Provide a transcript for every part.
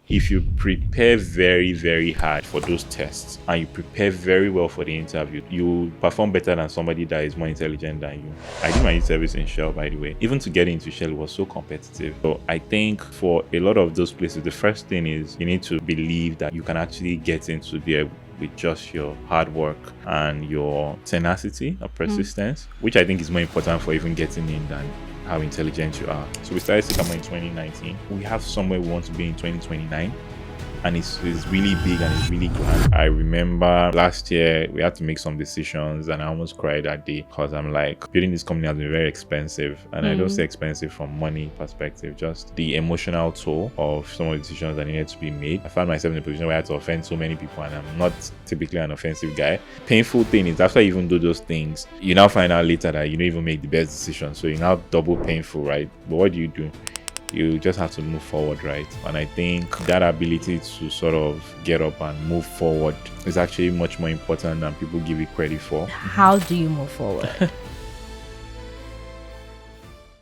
if you prepare very, very hard for those tests and you prepare very well for the interview, you perform better than somebody that is more intelligent than you. I did my youth service in Shell, by the way. Even to get into Shell was so competitive. So I think for a lot of those places, the first thing is you need to believe that you can actually get into there with just your hard work and your tenacity or persistence, which I think is more important for even getting in than how intelligent you are. So we started Sycamore in 2019. We have somewhere we want to be in 2029. And it's really big and it's really grand. I remember last year we had to make some decisions and I almost cried that day because I'm like, building this company has been very expensive. And I don't say expensive from money perspective, just the emotional toll of some of the decisions that needed to be made. I found myself in a position where I had to offend so many people and I'm not typically an offensive guy. Painful thing is after you even do those things, you now find out later that you don't even make the best decision. So you're now double painful, right? But what do? You just have to move forward, right? And I think that ability to sort of get up and move forward is actually much more important than people give it credit for. How do you move forward?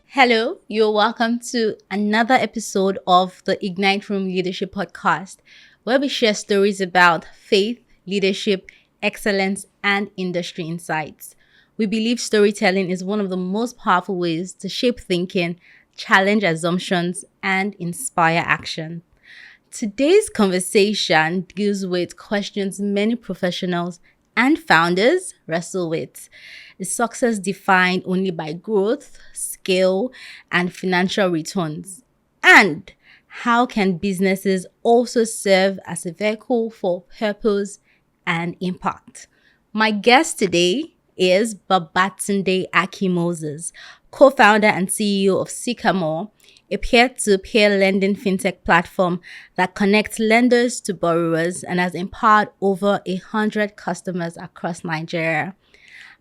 Hello, you're welcome to another episode of the Ignite Room Leadership Podcast, where we share stories about faith, leadership, excellence, and industry insights. We believe storytelling is one of the most powerful ways to shape thinking, challenge assumptions, and inspire action. Today's conversation deals with questions many professionals and founders wrestle with. Is success defined only by growth, scale, and financial returns? And how can businesses also serve as a vehicle for purpose and impact? My guest today is Babatunde Akin Moses, co-founder and CEO of Sycamore, a peer-to-peer lending fintech platform that connects lenders to borrowers and has empowered over 100 customers across Nigeria.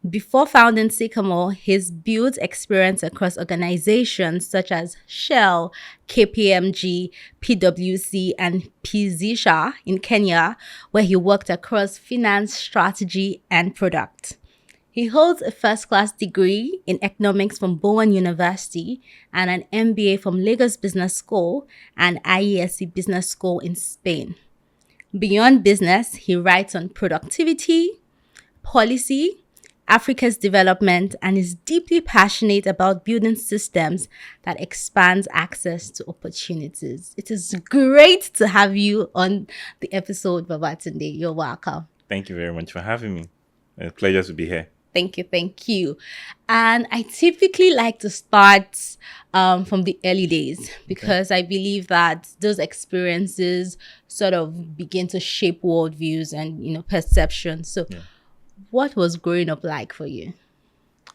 Before founding Sycamore, he's built experience across organizations such as Shell, KPMG, PwC, and Pizisha in Kenya, where he worked across finance, strategy, and product. He holds a first-class degree in economics from Bowen University and an MBA from Lagos Business School and IESE Business School in Spain. Beyond business, he writes on productivity, policy, Africa's development, and is deeply passionate about building systems that expand access to opportunities. It is great to have you on the episode, Babatunde. You're welcome. Thank you very much for having me. It's a pleasure to be here. Thank you. And I typically like to start from the early days because I believe that those experiences sort of begin to shape worldviews and, perception. So what was growing up like for you?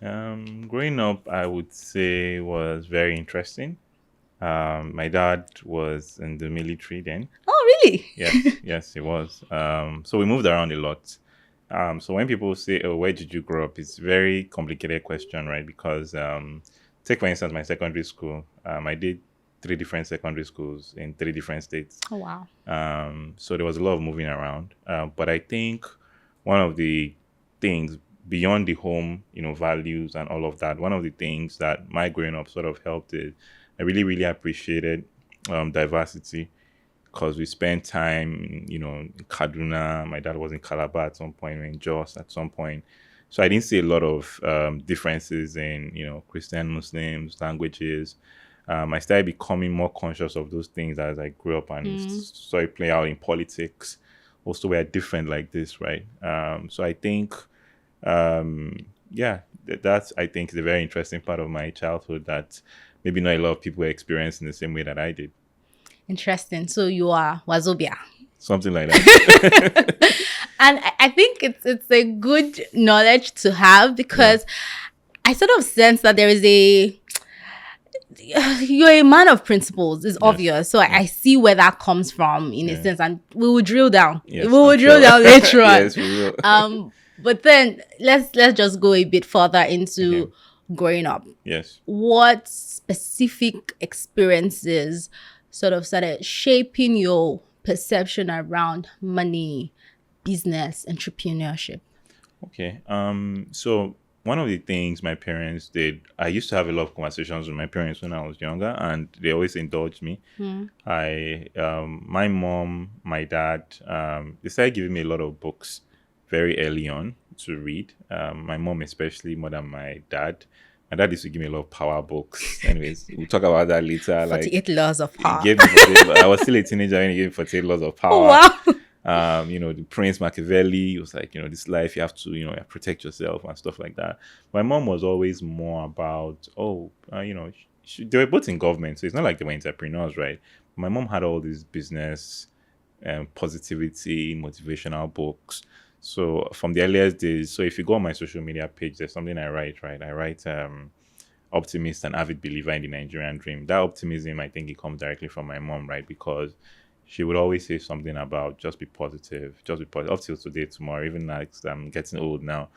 Growing up, I would say was very interesting. My dad was in the military then. Oh, really? Yes, he was. So we moved around a lot. So when people say, oh, where did you grow up? It's a very complicated question, right? Because take, for instance, my secondary school. I did 3 different secondary schools in 3 different states. Oh, wow. So there was a lot of moving around. But I think one of the things beyond the home, values and all of that, one of the things that my growing up sort of helped is I really, really appreciated diversity. Because we spent time, in Kaduna. My dad was in Calabar at some point, in Jos at some point. So I didn't see a lot of differences in, Christian, Muslims, languages. I started becoming more conscious of those things as I grew up and started playing out in politics. Also, we're different like this, right? So I think, that's, I think, is a very interesting part of my childhood that maybe not a lot of people were experiencing the same way that I did. Interesting. So you are Wazobia. Something like that. And I think it's a good knowledge to have because I sort of sense that you're a man of principles. It's obvious. So I see where that comes from in a sense, and we will drill down. Yes, we will drill down later on. Yes, we will. But then let's just go a bit further into growing up. Yes. What specific experiences sort of started shaping your perception around money, business, entrepreneurship? Okay. So one of the things my parents did, I used to have a lot of conversations with my parents when I was younger, and they always indulged me. My mom, my dad, they started giving me a lot of books very early on to read. My mom, especially more than my dad. My dad used to give me a lot of power books. Anyways, we'll talk about that later. Like, 48 laws of he power. gave me 48, I was still a teenager when he gave me 48 laws of Oh, power. wow. The Prince Machiavelli was like, this life you have to, protect yourself and stuff like that. My mom was always more about, they were both in government, so it's not like they were entrepreneurs, right? My mom had all these business, positivity, motivational books. So from the earliest days, so if you go on my social media page, there's something I write, right? I write optimist and avid believer in the Nigerian dream. That optimism, I think it comes directly from my mom, right? Because she would always say something about just be positive, up till today, tomorrow, even like I'm getting old now.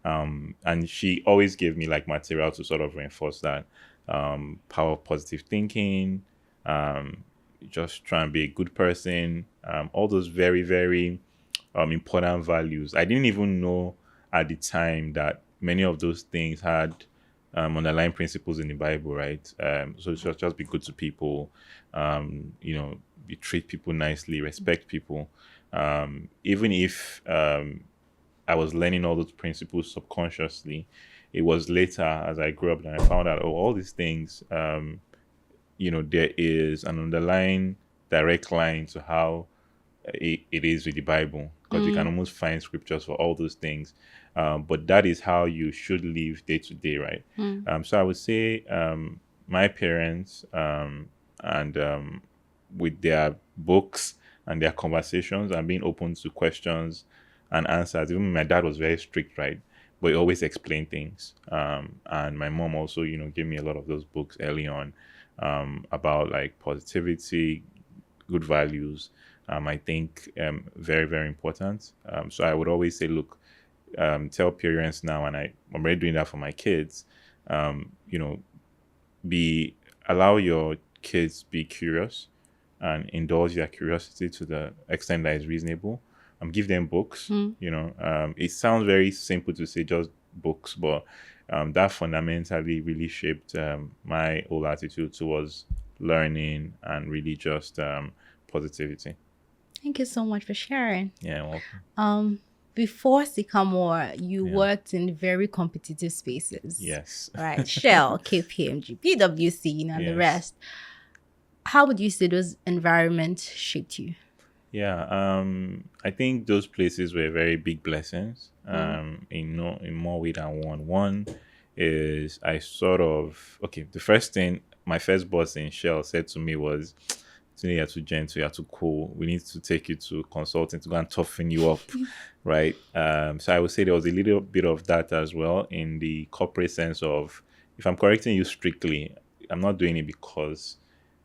And she always gave me like material to sort of reinforce that power of positive thinking, um, just try and be a good person, all those very, very important values. I didn't even know at the time that many of those things had underlying principles in the Bible, right? So just be good to people, you treat people nicely, respect people. Even if I was learning all those principles subconsciously, it was later as I grew up that I found out, all these things, there is an underlying direct line to how it is with the Bible, because you can almost find scriptures for all those things. But that is how you should live day to day, right? So I would say my parents and with their books and their conversations and being open to questions and answers. Even my dad was very strict, right? But he always explained things. And my mom also, gave me a lot of those books early on about like positivity, good values. I think very, very important. So I would always say, look, tell parents now, and I'm already doing that for my kids. Um, you know, be Allow your kids be curious and indulge their curiosity to the extent that is reasonable. Give them books. It sounds very simple to say just books, but that fundamentally really shaped my whole attitude towards learning and really just positivity. Thank you so much for sharing. Yeah, welcome. Before Sycamore, you Yeah. worked in very competitive spaces. Yes. Right. Shell, KPMG, PwC, and the Yes. rest. How would you say those environments shaped you? Yeah, I think those places were very big blessings. In more way than one. One is I sort of okay. The first thing my first boss in Shell said to me was, "Today you're too gentle, you're too cool. We need to take you to consulting to go and toughen you up, right?" So I would say there was a little bit of that as well in the corporate sense of if I'm correcting you strictly, I'm not doing it because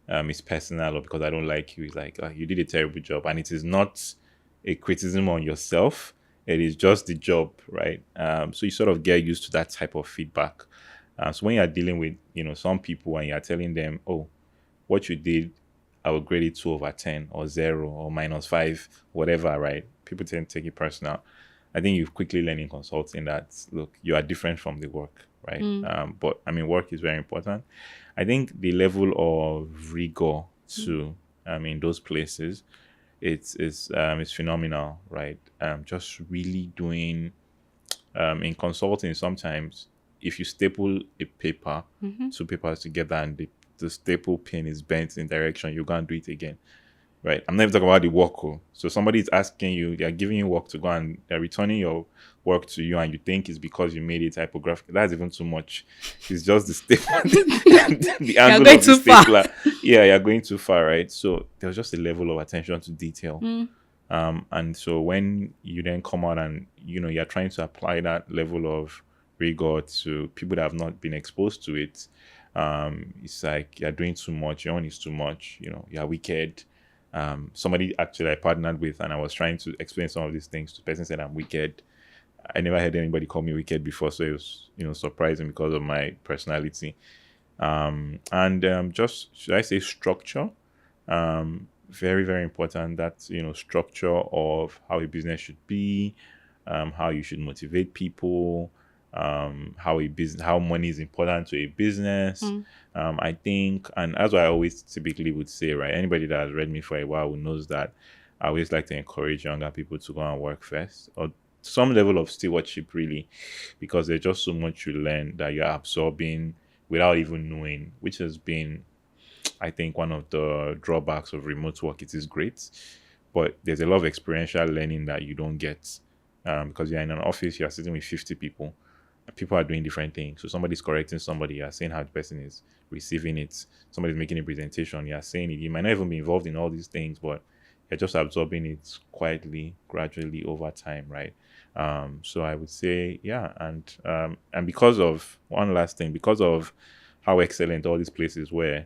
it's personal or because I don't like you. It's like, "Oh, you did a terrible job," and it is not a criticism on yourself. It is just the job, right? So you sort of get used to that type of feedback. So when you're dealing with, some people and you're telling them, "Oh, what you did, I will grade it 2/10 or 0 or -5, whatever," right? People tend to take it personal. I think you quickly learn in consulting that, look, you are different from the work, right? But I mean, work is very important. I think the level of rigor too, in those places, it's phenomenal, right? Just really doing in consulting sometimes if you staple a paper, two papers together, and the staple pin is bent in direction, you can't do it again, right? I'm never talking about the work. So somebody is asking you, they're giving you work to go and they're returning your work to you, and you think it's because you made it typographic. That's even too much. It's just the staple, the angle going of the too far. stapler. Yeah, you're going too far, right? So there's just a level of attention to detail. And so when you then come out and you're trying to apply that level of rigor to people that have not been exposed to it, it's like you're doing too much. Your own is too much. You're wicked. Somebody actually I partnered with, and I was trying to explain some of these things. The person said I'm wicked. I never heard anybody call me wicked before, so it was surprising because of my personality. And just should I say structure? Very, very important. That structure of how a business should be, how you should motivate people, how money is important to a business. I think, and as I always typically would say, right, anybody that has read me for a while who knows that I always like to encourage younger people to go and work first, or some level of stewardship, really, because there's just so much you learn that you're absorbing without even knowing, which has been, I think, one of the drawbacks of remote work. It is great, but there's a lot of experiential learning that you don't get, because you're in an office, you're sitting with 50 people. People are doing different things. So somebody's correcting somebody, you're seeing how the person is receiving it. Somebody's making a presentation, you're saying it. You might not even be involved in all these things, but you're just absorbing it quietly, gradually over time, right? So I would say, yeah, and because of one last thing, because of how excellent all these places were,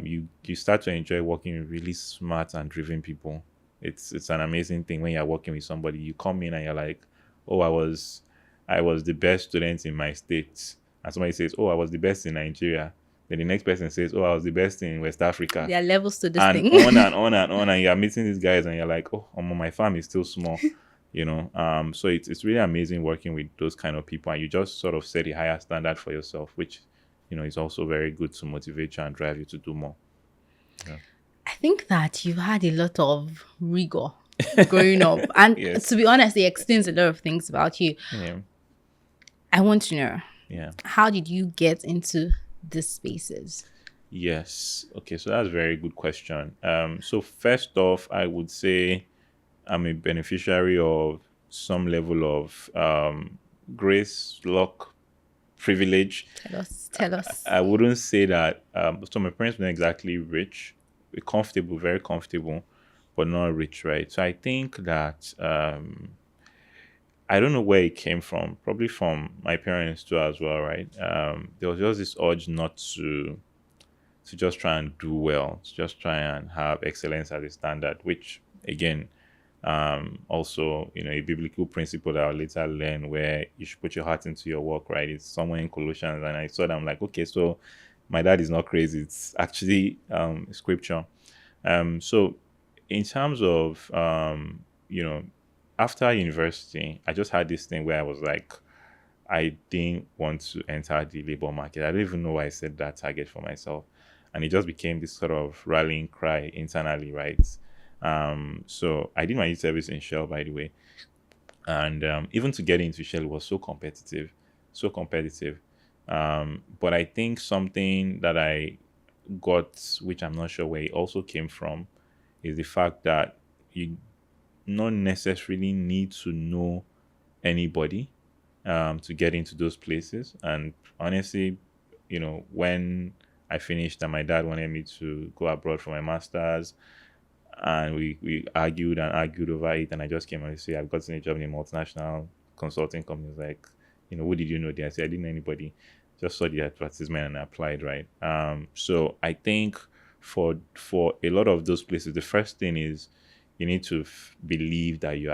you start to enjoy working with really smart and driven people. It's an amazing thing when you're working with somebody. You come in and you're like, oh, I was the best student in my state, and somebody says, oh, I was the best in Nigeria. Then the next person says, oh, I was the best in West Africa, There are levels to this and thing. on and on and on. And you're meeting these guys, and you're like, oh, my farm is still small. So it's really amazing working with those kind of people, and you just sort of set a higher standard for yourself, which is also very good to motivate you and drive you to do more. I think that you've had a lot of rigor growing up. And Yes. to be honest, it explains a lot of things about you. Yeah. I want to know, Yeah. how did you get into these spaces? Yes. Okay. So that's a very good question. So first off, I would say I'm a beneficiary of some level of grace, luck, privilege. Tell us. I wouldn't say that. So my parents weren't exactly rich, comfortable, very comfortable, but not rich, right? So I think that I don't know where it came from. Probably from my parents too, as well, right? There was just this urge not to just try and do well, to just try and have excellence as a standard, which again, also, a biblical principle that I'll later learn, where you should put your heart into your work, right? It's somewhere in Colossians, and I saw that, I'm like, okay, so my dad is not crazy. It's actually scripture. So in terms of, after university, I just had this thing where I was like, I didn't want to enter the labor market. I don't even know why I set that target for myself. And it just became this sort of rallying cry internally, right? So I did my youth service in Shell, by the way. And even to get into Shell was so competitive, so competitive. But I think something that I got, which I'm not sure where it also came from, is the fact that you not necessarily need to know anybody to get into those places. And honestly, when I finished and my dad wanted me to go abroad for my master's, and we argued and argued over it, and I just came and said, I've gotten a job in a multinational consulting company. It's like, who did you know there? I said, I didn't know anybody. Just saw the advertisement and I applied, right? So I think for a lot of those places, the first thing is you need to believe that you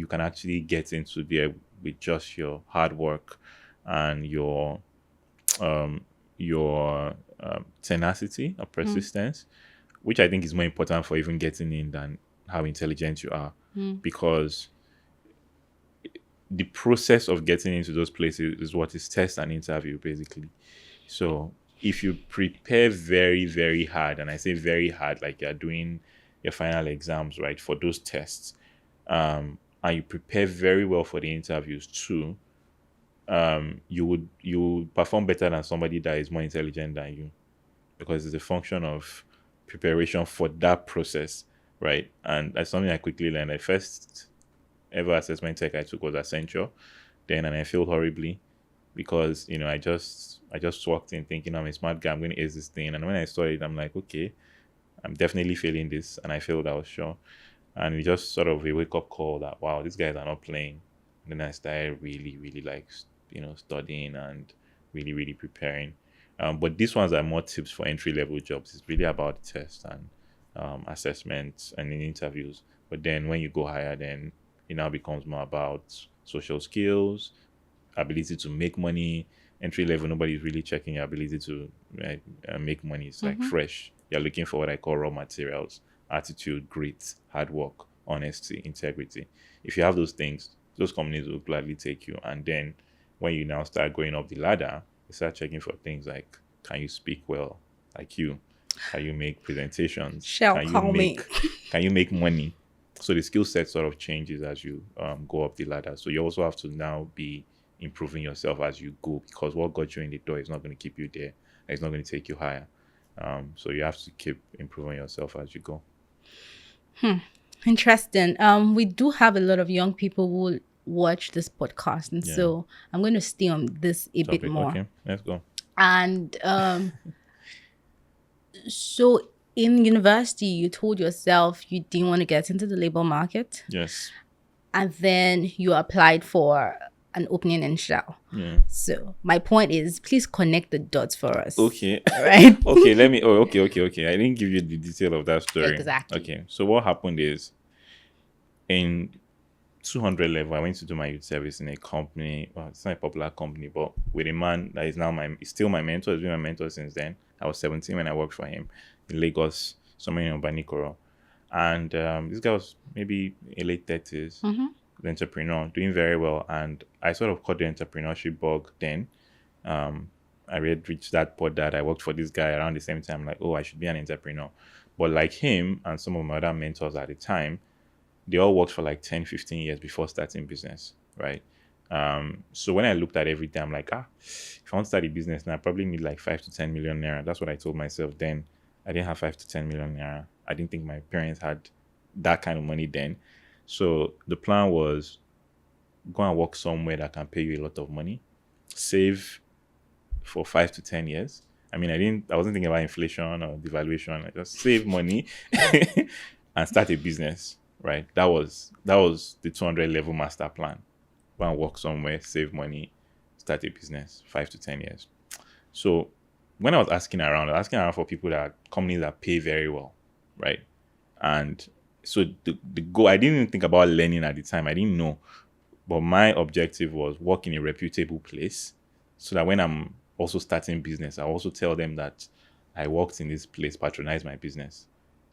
can actually get into there with just your hard work and your tenacity or persistence, which I think is more important for even getting in than how intelligent you are, because the process of getting into those places is what is test and interview, basically. So if you prepare very, very hard, and I say very hard, like you're doing your final exams, right, for those tests, and you prepare very well for the interviews too, you would perform better than somebody that is more intelligent than you, because it's a function of preparation for that process, right? And that's something I quickly learned. The first ever assessment tech I took was Accenture, then, and I failed horribly because I just walked in thinking I'm a smart guy, I'm going to ace this thing, and when I saw it, I'm like, okay, I'm definitely failing this, and I failed, I was sure. And it just sort of a wake up call that, wow, these guys are not playing. And then I started really, really like studying and really, really preparing. But these ones are more tips for entry level jobs. It's really about the test and assessments and in interviews. But then when you go higher, then it now becomes more about social skills, ability to make money. Entry level, nobody's really checking your ability to make money. It's like fresh. You're looking for what I call raw materials: attitude, grit, hard work, honesty, integrity. If you have those things, those companies will gladly take you. And then when you now start going up the ladder, you start checking for things like, can you speak well, like you? Can you make presentations? Shall call me. Can you make money? So the skill set sort of changes as you go up the ladder. So you also have to now be improving yourself as you go, because what got you in the door is not going to keep you there. It's not going to take you higher. So you have to keep improving yourself as you go. Interesting. We do have a lot of young people who watch this podcast, and so I'm going to stay on this a bit more. Okay, let's go. And so in university, you told yourself you didn't want to get into the labor market. Yes. And then you applied for an opening in Shell. Yeah. So my point is, please connect the dots for us. Okay. Right? Okay, let me... Oh, okay. I didn't give you the detail of that story. Exactly. Okay, so what happened is, in 200 level, I went to do my youth service in a company. Well, it's not a popular company, but with a man that is now he's still my mentor. He's been my mentor since then. I was 17 when I worked for him in Lagos, somewhere in Obanikoro. And this guy was maybe in late 30s, the entrepreneur, doing very well. And I sort of caught the entrepreneurship bug then. I reached that point that I worked for this guy around the same time, like, oh, I should be an entrepreneur. But like him and some of my other mentors at the time, they all worked for like 10, 15 years before starting business, right? So when I looked at everything, I'm like, if I want to start a business now, I probably need like 5 to 10 million naira. That's what I told myself then. I didn't have 5 to 10 million naira. I didn't think my parents had that kind of money then. So the plan was, go and work somewhere that can pay you a lot of money, save for 5 to 10 years. I mean, I wasn't thinking about inflation or devaluation. I just save money and start a business. Right, that was the 200 level master plan. Go and work somewhere, save money, start a business, 5 to 10 years. So when I was asking around for people companies that pay very well, right? And so the goal, I didn't even think about learning at the time. I didn't know, but my objective was work in a reputable place, so that when I'm also starting business, I also tell them that I worked in this place, patronize my business.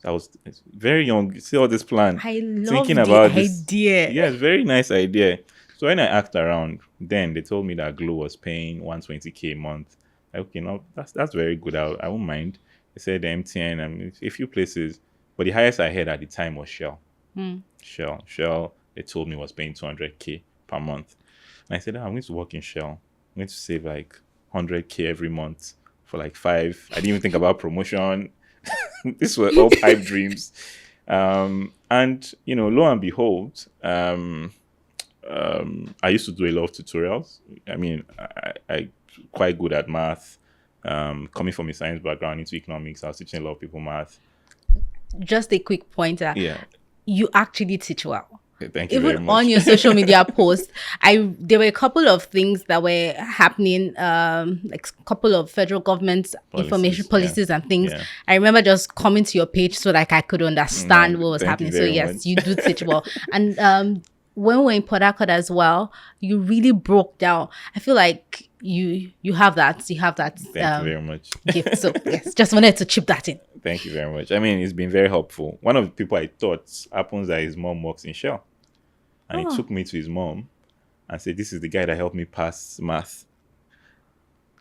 I was very young. You see all this plan. I love thinking the about idea. Yeah, it's very nice idea. So when I asked around, then they told me that Glow was paying 120K a month. Okay, no, that's very good. I won't mind. They said the MTN and a few places, but the highest I heard at the time was Shell. Shell, they told me was paying 200K per month. And I said, I'm going to work in Shell. I'm going to save like 100K every month for like 5. I didn't even think about promotion. These were all pipe dreams. And, lo and behold, I used to do a lot of tutorials. I mean, I quite good at math. Coming from a science background into economics, I was teaching a lot of people math. Just a quick pointer. Yeah. You actually teach well. Thank you very much. Even on your social media posts, there were a couple of things that were happening, like a couple of federal government information policies and things. Yeah. I remember just coming to your page so like I could understand what was happening. So yes, you do teach well. And when we were in Port Harcourt as well, you really broke down. I feel like you have that. Thank you very much. Gift. So yes, just wanted to chip that in. Thank you very much. I mean, it's been very helpful. One of the people I thought happens that his mom works in Shell. And he took me to his mom and said, this is the guy that helped me pass math.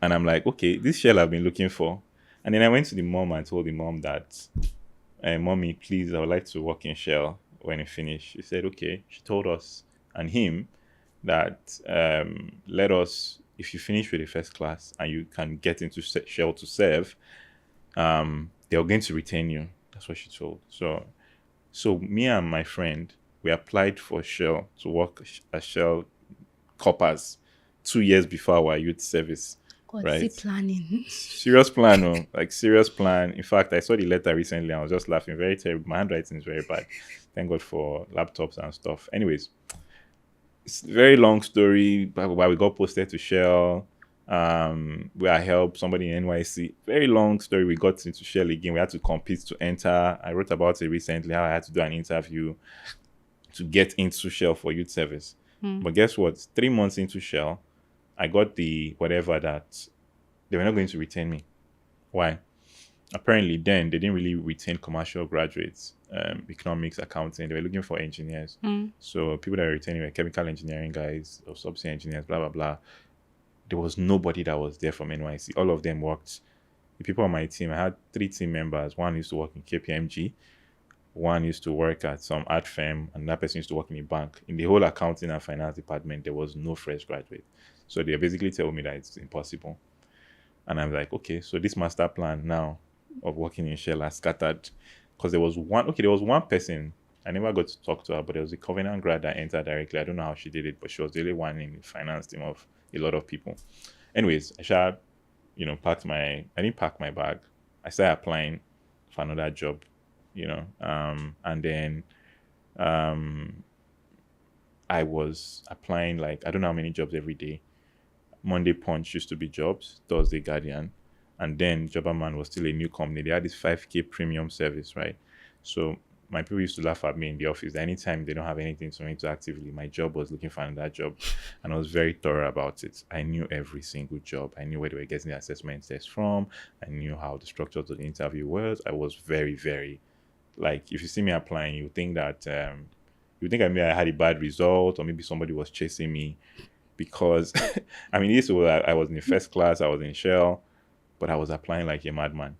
And I'm like, okay, this Shell I've been looking for. And then I went to the mom and told the mom that, Mommy, please, I would like to work in Shell when I finish. She said, okay. She told us and him that let us, if you finish with the first class and you can get into Shell to serve, they're going to retain you. That's what she told. So me and my friend, we applied for Shell to work as Shell coppers 2 years before our youth service. God, right? Planning. Serious plan, serious plan. In fact, I saw the letter recently and I was just laughing. Very terrible. My handwriting is very bad. Thank God for laptops and stuff. Anyways, it's a very long story, but we got posted to Shell. Where I helped somebody in NYC. Very long story. We got into Shell again. We had to compete to enter. I wrote about it recently, how I had to do an interview to get into Shell for youth service. But guess what? 3 months into Shell, I got the whatever that they were not going to retain me. Why? Apparently then they didn't really retain commercial graduates, economics, accounting. They were looking for engineers. So people that were retaining were chemical engineering guys or subsea engineers, blah, blah, blah. there was nobody that was there from NYC. All of them worked. The people on my team, I had 3 team members. One used to work in KPMG, one used to work at some art firm, and that person used to work in a bank. In the whole accounting and finance department, there was no fresh graduate. So they basically told me that it's impossible. And I'm like, okay, so this master plan now of working in Shell has scattered. Because there was one person, I never got to talk to her, but there was a Covenant grad that entered directly. I don't know how she did it, but she was the only one in the finance team of a lot of people. Anyways, I didn't pack my bag. I started applying for another job, and then I was applying, like, I don't know how many jobs every day. Monday Punch used to be Jobs, Thursday Guardian, and then Jobberman was still a new company. They had this 5K premium service, right? So my people used to laugh at me in the office. Anytime they don't have anything to me to actively, my job was looking for another job, and I was very thorough about it. I knew every single job. I knew where they were getting the assessment test from. I knew how the structure of the interview was. I was very, very, like, if you see me applying, you think that I had a bad result, or maybe somebody was chasing me, because I mean, I was in the first class, I was in Shell, but I was applying like a madman.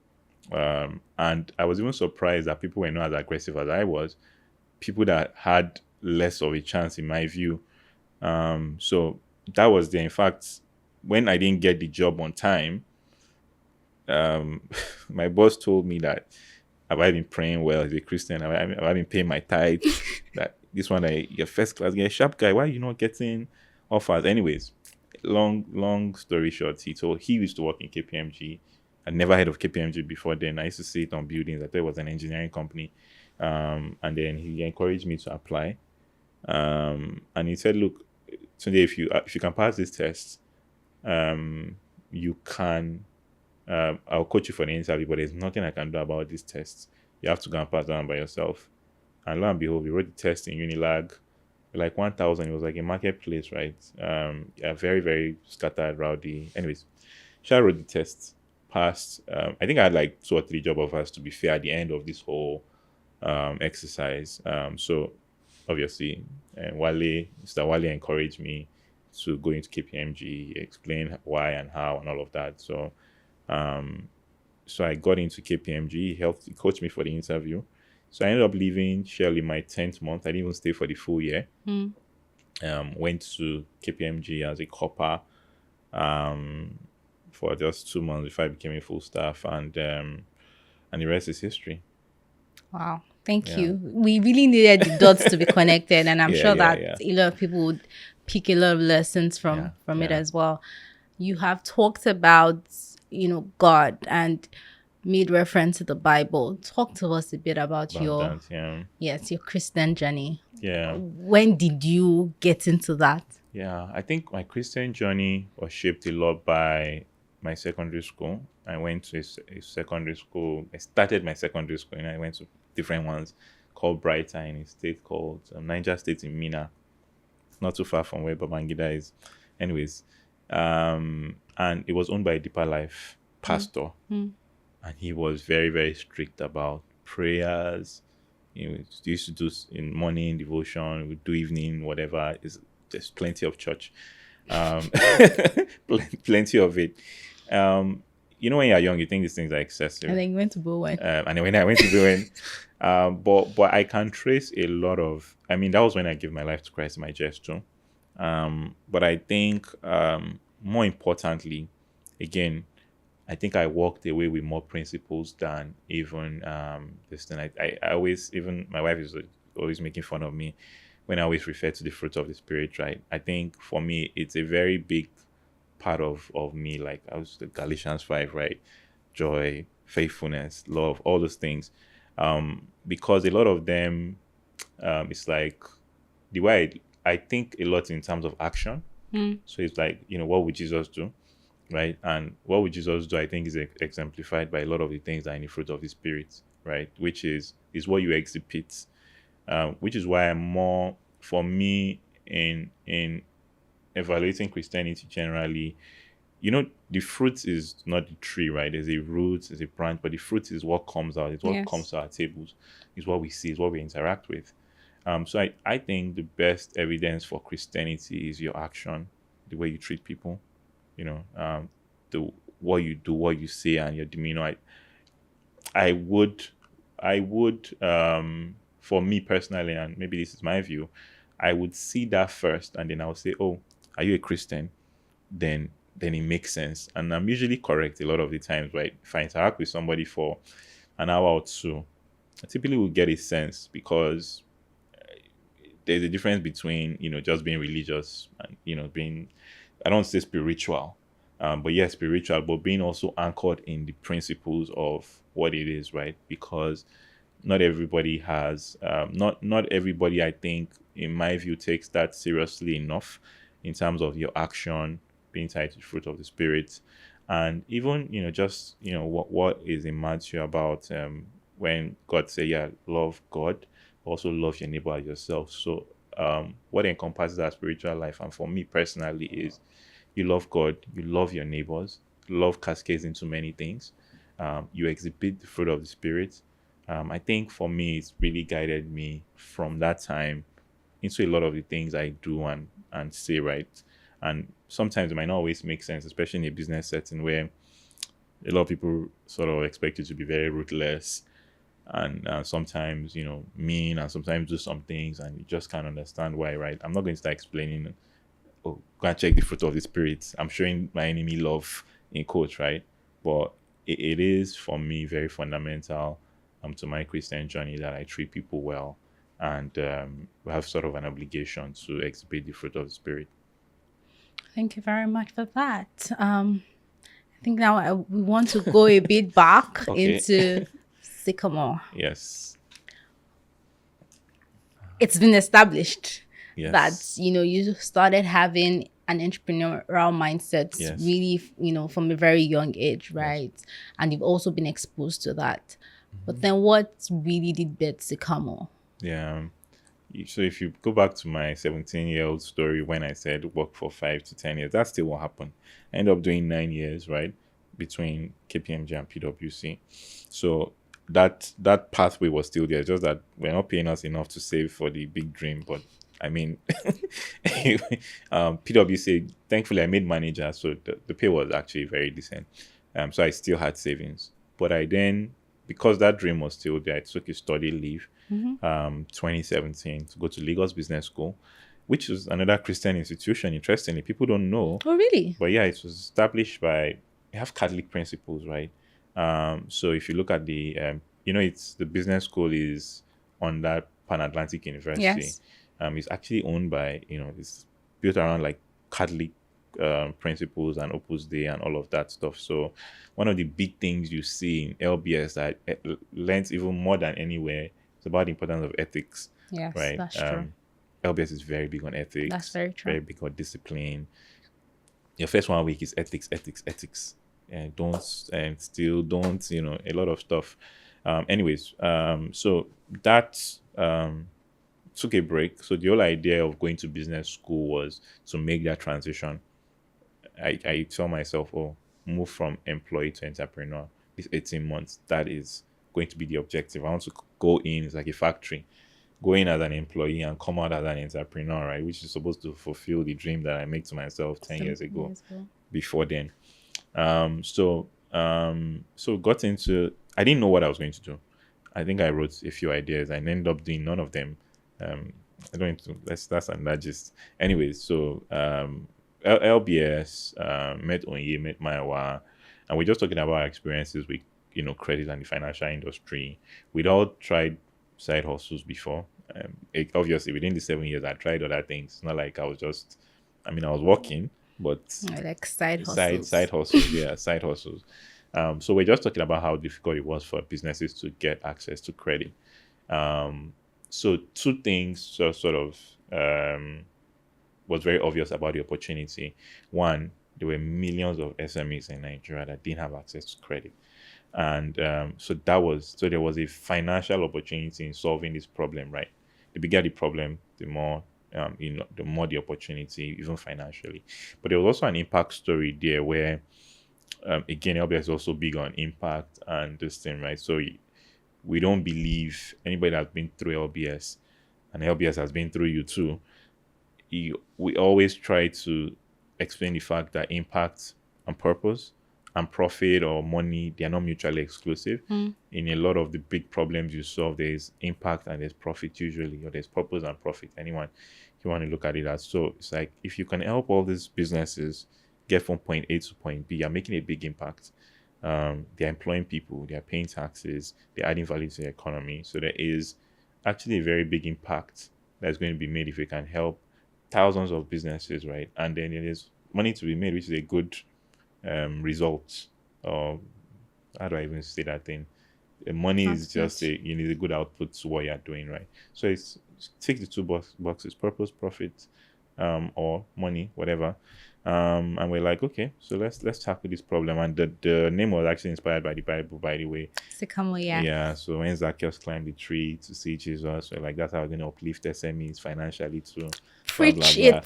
And I was even surprised that people were not as aggressive as I was, people that had less of a chance, in my view. So that was there. In fact, when I didn't get the job on time, my boss told me that, have I been praying well as a Christian? Have I been paying my tithe? That this one, you're first class, you're a sharp guy. Why are you not getting offers? Anyways, long story short, he used to work in KPMG. I'd never heard of KPMG before then. I used to see it on buildings. I thought it was an engineering company. And then he encouraged me to apply. And he said, look, today, if you can pass this test, you can, I'll coach you for the interview, but there's nothing I can do about this test. You have to go and pass that one by yourself. And lo and behold, we wrote the test in Unilag, like 1,000. It was like a marketplace, right? Yeah, very, very scattered, rowdy. Anyways, I wrote the test, passed. I think I had like 2 or 3 job offers, to be fair, at the end of this whole exercise. So obviously, Mr. Wale encouraged me to go into KPMG, explain why and how and all of that. So I got into KPMG. He coached me for the interview. So I ended up leaving Shell in my 10th month. I didn't even stay for the full year. Went to KPMG as a copper for just 2 months before I became a full staff, and the rest is history. Wow. Thank you. We really needed the dots to be connected, and I'm sure that a lot of people would pick a lot of lessons from it as well. You have talked about, God, and made reference to the Bible. Talk to us a bit about your Christian journey. Yeah. When did you get into that? Yeah, I think my Christian journey was shaped a lot by my secondary school. I went to a secondary school. I started my secondary school, and I went to different ones, called Brighter, in a state called Niger State in Mina. It's not too far from where Babangida is. Anyways, and it was owned by a Deeper Life pastor. And he was very, very strict about prayers. We used to do in morning devotion, we do evening, whatever. There's plenty of church, plenty of it. When you're young, you think these things are excessive. And then you went to Bowen. And then when I went to Bowen, but I can trace a lot of. I mean, that was when I gave my life to Christ in my JS too. But I think more importantly, again, I think I walked away with more principles than even this thing. I always, even my wife is always making fun of me when I always refer to the fruit of the Spirit, right? I think for me, it's a very big part of me. Like, I was the Galatians 5, right? Joy, faithfulness, love, all those things. Because a lot of them, it's like the way I think a lot in terms of action. So it's like, what would Jesus do? Right? And what would Jesus do, I think, is exemplified by a lot of the things that are in the fruit of the Spirit, right? Which is what you exhibit, which is why I'm more, for me, in evaluating Christianity generally, the fruit is not the tree, right? There's a root, there's a branch, but the fruit is what comes out. It's what comes to our tables. It's what we see, it's what we interact with. So I think the best evidence for Christianity is your action, the way you treat people, you know, the what you do, what you say, and your demeanor. I would, for me personally, and maybe this is my view, I would see that first, and then I would say, "Oh, are you a Christian?" Then it makes sense, and I'm usually correct a lot of the times, right? If I interact with somebody for an hour or two, I typically will get a sense because there's a difference between just being religious and being, I don't say spiritual, but yes, spiritual, but being also anchored in the principles of what it is, right? Because not everybody has, not everybody, I think, in my view, takes that seriously enough in terms of your action being tied to the fruit of the spirit, and even just what is in Matthew about when God say, yeah, love God, also love your neighbor as yourself. So what encompasses our spiritual life, and for me personally, is you love God, you love your neighbors. Love cascades into many things. You exhibit the fruit of the spirit. I think for me, it's really guided me from that time into a lot of the things I do and say, right. And sometimes it might not always make sense, especially in a business setting where a lot of people sort of expect you to be very ruthless and sometimes mean, and sometimes do some things and you just can't understand why, right? I'm not going to start explaining, oh, go and check the fruit of the spirit, I'm showing my enemy love in quotes, right? But it is for me very fundamental to my Christian journey that I treat people well, and we have sort of an obligation to exhibit the fruit of the spirit. Thank you very much for that. I think now we want to go a bit back Okay. into Sycamore. Yes. It's been established that Yes. you started having an entrepreneurial mindset Yes. really from a very young age, Yes. right? And you've also been exposed to that. But then what really did birth Sycamore? Yeah. So if you go back to my 17-year-old story when I said work for 5 to 10 years, that's still what happened. I ended up doing 9 years, right, between KPMG and PwC. So that pathway was still there. Just that we're not paying us enough to save for the big dream. But I mean, PwC. Thankfully, I made manager, so the pay was actually very decent. So I still had savings. But I then, because that dream was still there, I took a study leave 2017 to go to Lagos Business School, which is another Christian institution. Interestingly, people don't know, Oh, really? but yeah, it was established by, they have Catholic principles, right? So if you look at the, it's the business school is on that Pan Atlantic University. Yes. It's actually owned by, it's built around like Catholic principles and Opus Dei and all of that stuff. So one of the big things you see in LBS that learns even more than anywhere is about the importance of ethics, Yes, right? that's true. LBS is very big on That's ethics, very true. very big on discipline. Your first 1 week is ethics, ethics, ethics, and don't and still don't, a lot of stuff. Anyways, so that took a break. So the whole idea of going to business school was to make that transition. I tell myself, oh, move from employee to entrepreneur. This 18 months, that is going to be the objective. I want to go in, it's like a factory, go in as an employee and come out as an entrepreneur, right? Which is supposed to fulfill the dream that I made to myself 10 years ago. Yes, well. Before then. So got into, I didn't know what I was going to do. I think I wrote a few ideas and ended up doing none of them. I don't need to, that's another gist. Anyways, so LBS, met Onye, met Maiwa, and we're just talking about our experiences with credit and the financial industry. We'd all tried side hustles before. Obviously, within the 7 years, I tried other things. Not like I was just, I mean, I was working, but I like side side hustles. hustles, yeah, side hustles. So we're just talking about how difficult it was for businesses to get access to credit. So two things sort of was very obvious about the opportunity. One, there were millions of SMEs in Nigeria that didn't have access to credit, and so there was a financial opportunity in solving this problem. Right, the bigger the problem, the more the more the opportunity, even financially. But there was also an impact story there where again, LBS is also big on impact and this thing, right? So we don't believe anybody that's been through LBS, and LBS has been through you too. We always try to explain the fact that impact and purpose and profit or money, they are not mutually exclusive. In a lot of the big problems you solve, there is impact and there's profit usually, or there's purpose and profit. Anyone, you want to look at it as. So it's like if you can help all these businesses get from point A to point B, you're making a big impact. They're employing people, they're paying taxes, they're adding value to the economy. So there is actually a very big impact that's going to be made if we can help thousands of businesses, right? And then there's money to be made, which is a good result. Or how do I even say that thing? Money is just a good output to what you're doing, right? So it's take the two boxes: purpose, profit, or money, whatever. And we're like, okay, so let's tackle this problem. And the name was actually inspired by the Bible, by the way. Sycamore, yeah. Yeah. So when Zacchaeus climbed the tree to see Jesus, we're like, that's how we're going to uplift SMEs financially too. Preach it.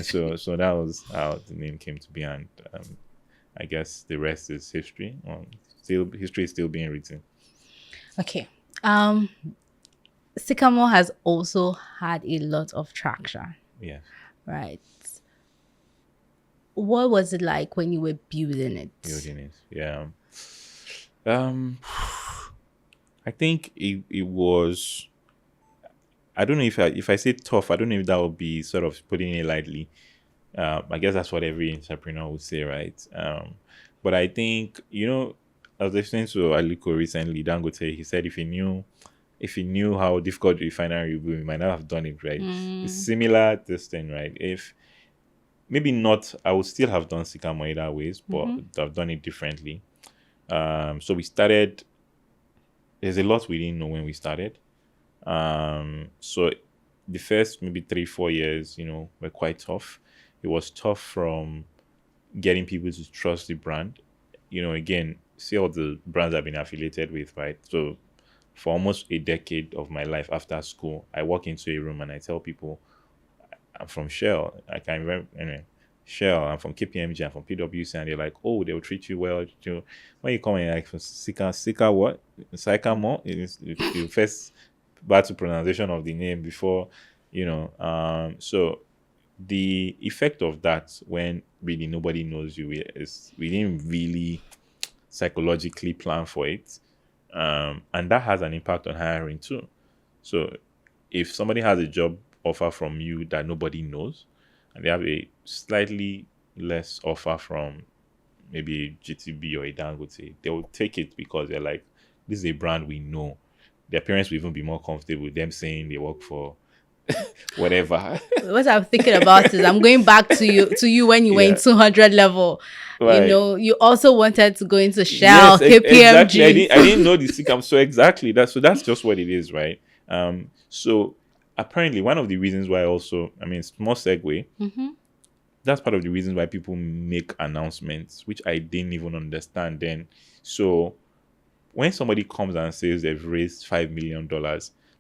So that was how the name came to be, and I guess the rest is history. History is still being written. Okay. Sycamore has also had a lot of traction. Yeah. Right. What was it like when you were building it? Yeah. I think it was. I don't know if I say tough. I don't know if that would be sort of putting it lightly. I guess that's what every entrepreneur would say, right? But I think, I was listening to Aliko recently, Dangote. He said if he knew how difficult the refinery would be, he might not have done it, right? It's similar this thing, right? If maybe not, I would still have done Sycamore either ways, but I've done it differently. So we started. There's a lot we didn't know when we started. So the first maybe 3-4 years, were quite tough. It was tough from getting people to trust the brand. Again, see all the brands I've been affiliated with, right? So for almost a decade of my life after school, I walk into a room and I tell people I'm from Shell. I can remember, anyway, Shell, I'm from KPMG, I'm from PwC, and they're like, oh, they'll treat you well. When you come in, like, from Sika what? Sycamore? It's the first battle pronunciation of the name before, so the effect of that when really nobody knows you is we didn't really psychologically plan for it, and that has an impact on hiring too. So if somebody has a job offer from you that nobody knows, and they have a slightly less offer from maybe a GTB or a Dangote, they will take it because they're like, this is a brand we know. Their parents will even be more comfortable with them saying they work for whatever. What I'm thinking about is I'm going back to you when you were in 200 level. Right. You also wanted to go into Shell, KPMG. Exactly. I didn't know the Sycamore. So exactly that's just what it is, right? So apparently one of the reasons why also, small segue. That's part of the reasons why people make announcements, which I didn't even understand then. So when somebody comes and says they've raised $5 million,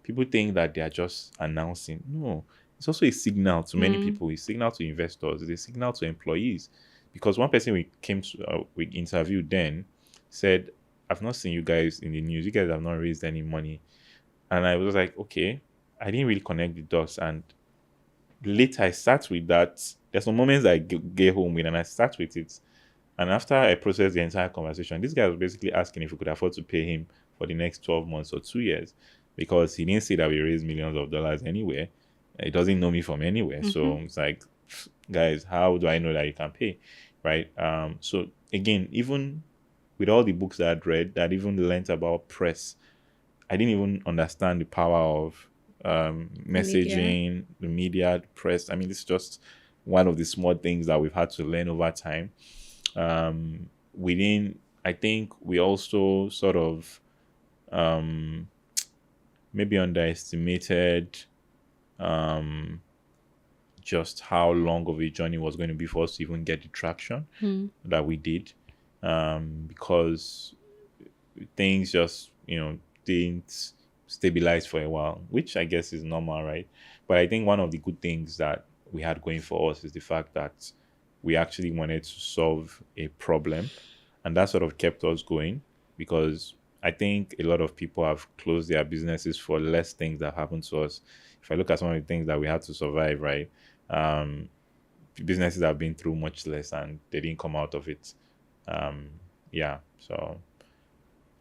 people think that they are just announcing. No, it's also a signal to many people. It's a signal to investors. It's a signal to employees. Because one person we interviewed then said, I've not seen you guys in the news. You guys have not raised any money. And I was like, okay, I didn't really connect the dots. And later I sat with that. There's some moments I get home with and I sat with it. And after I processed the entire conversation, this guy was basically asking if we could afford to pay him for the next 12 months or 2 years, because he didn't see that we raised millions of dollars anywhere. He doesn't know me from anywhere. So it's like, guys, how do I know that you can pay? Right? So again, even with all the books that I'd read, that even learned about press, I didn't even understand the power of messaging, the media, the press. This is just one of the small things that we've had to learn over time. I think we also sort of maybe underestimated just how long of a journey was going to be for us to even get the traction that we did, because things just didn't stabilize for a while, which I guess is normal, right? But I think one of the good things that we had going for us is the fact that we actually wanted to solve a problem, and that sort of kept us going, because I think a lot of people have closed their businesses for less things that happened to us. If I look at some of the things that we had to survive, right? businesses have been through much less and they didn't come out of it. Um, yeah, so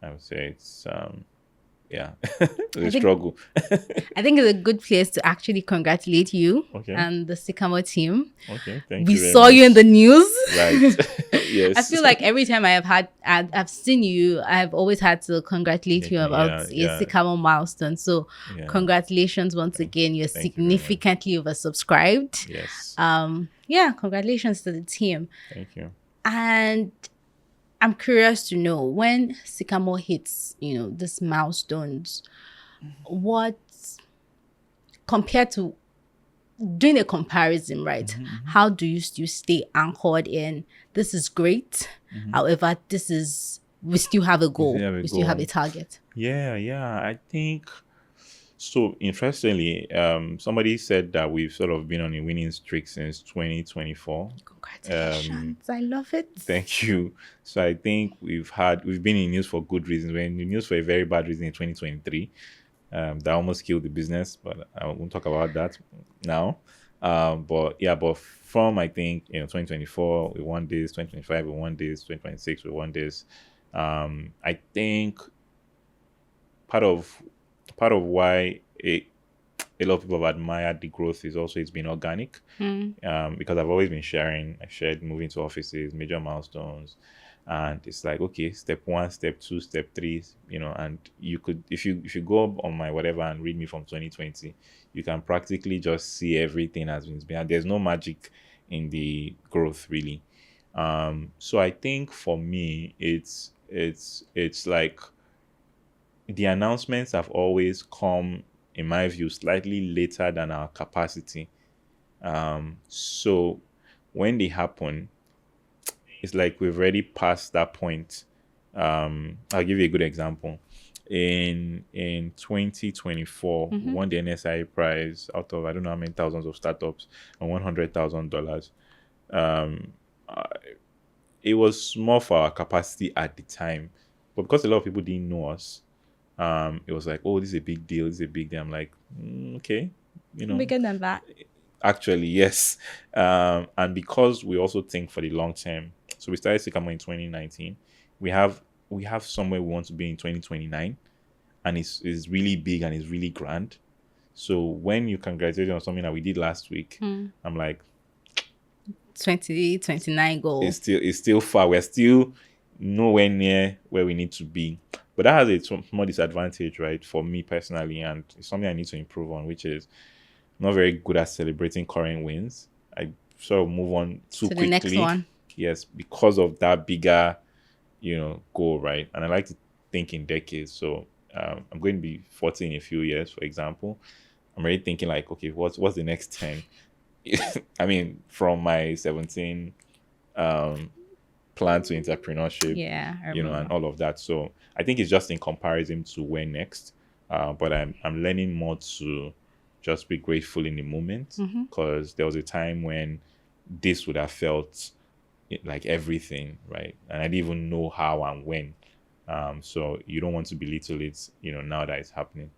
I would say it's yeah, I the think struggle. I think it's a good place to actually congratulate you Okay, and the Sycamore team. okay, thank We you very saw you in the much. news. Right, I yes. feel like every time I've seen you, I've always had to congratulate you about Yeah, a yeah, Sycamore milestone. So yeah. congratulations once again. You're Thank you very much. significantly oversubscribed. Yes, Yeah, congratulations to the team. thank you. And I'm curious to know when Sycamore hits, these milestones, what compared to doing a comparison, right? Mm-hmm, How do you still stay anchored in this is great? mm-hmm. However, we still have a You still goal, have a we still have a goal. target. Yeah, yeah. I think so. Interestingly, somebody said that we've sort of been on a winning streak since 2024. Um, Congratulations. I love it. Thank you. So I think we've been in news for good reasons. We're in the news for a very bad reason in 2023. That almost killed the business, but I won't talk about that now. But yeah, but from I think 2024 we won this, 2025 we won this, 2026 we won this. I think part of why a lot of people have admired the growth is also it's been organic, Mm. because I've always been sharing. I shared moving to offices, major milestones, and it's like okay, step one, step two, step three, and you could if you go on my whatever and read me from 2020, you can practically just see everything has been behind. There's no magic in the growth really. So I think for me, it's like the announcements have always come, in my view, slightly later than our capacity. So when they happen, it's like we've already passed that point. I'll give you a good example. In 2024, we Mm-hmm. won the NSI prize out of I don't know how many thousands of startups and $100,000. Um, uh, it was small for our capacity at the time, but because a lot of people didn't know us, it was like, oh, this is a big deal. This is a big deal. I'm like, okay, you know, Bigger than that. actually, yes. And because we also think for the long term, so we started Sycamore in 2019. We have somewhere we want to be in 2029, and it's really big and it's really grand. So when you congratulate on something that we did last week, Mm. I'm like, 2029 goal. it's still far. We're still nowhere near where we need to be. But that has a small disadvantage, right, for me personally, and it's something I need to improve on, which is I'm not very good at celebrating current wins. I sort of move on too To the next quickly. one. Yes, because of that bigger, goal, right? And I like to think in decades. So I'm going to be 40 in a few years, for example. I'm already thinking like, okay, what's the next 10? I mean, from my 17 um, plan to entrepreneurship, Yeah, I and remember. all of that. So I think it's just in comparison to where next. But I'm learning more to just be grateful in the moment, Mm-hmm. because there was a time when this would have felt like everything, right? And I didn't even know how and when. So you don't want to belittle it, now that it's happening.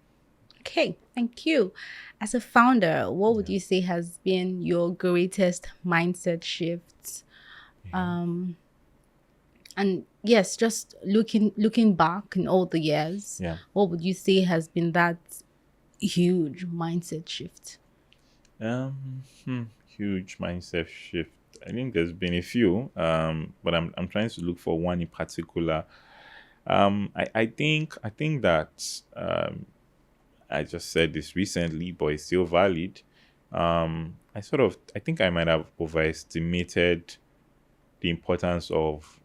Okay, thank you. As a founder, what would Yeah. you say has been your greatest mindset shift? Yeah. Um, and yes, just looking back in all the years, Yeah. what would you say has been that huge mindset shift? Huge mindset shift. I think there's been a few, but I'm trying to look for one in particular. I think that I just said this recently, but it's still valid. I think I might have overestimated the importance of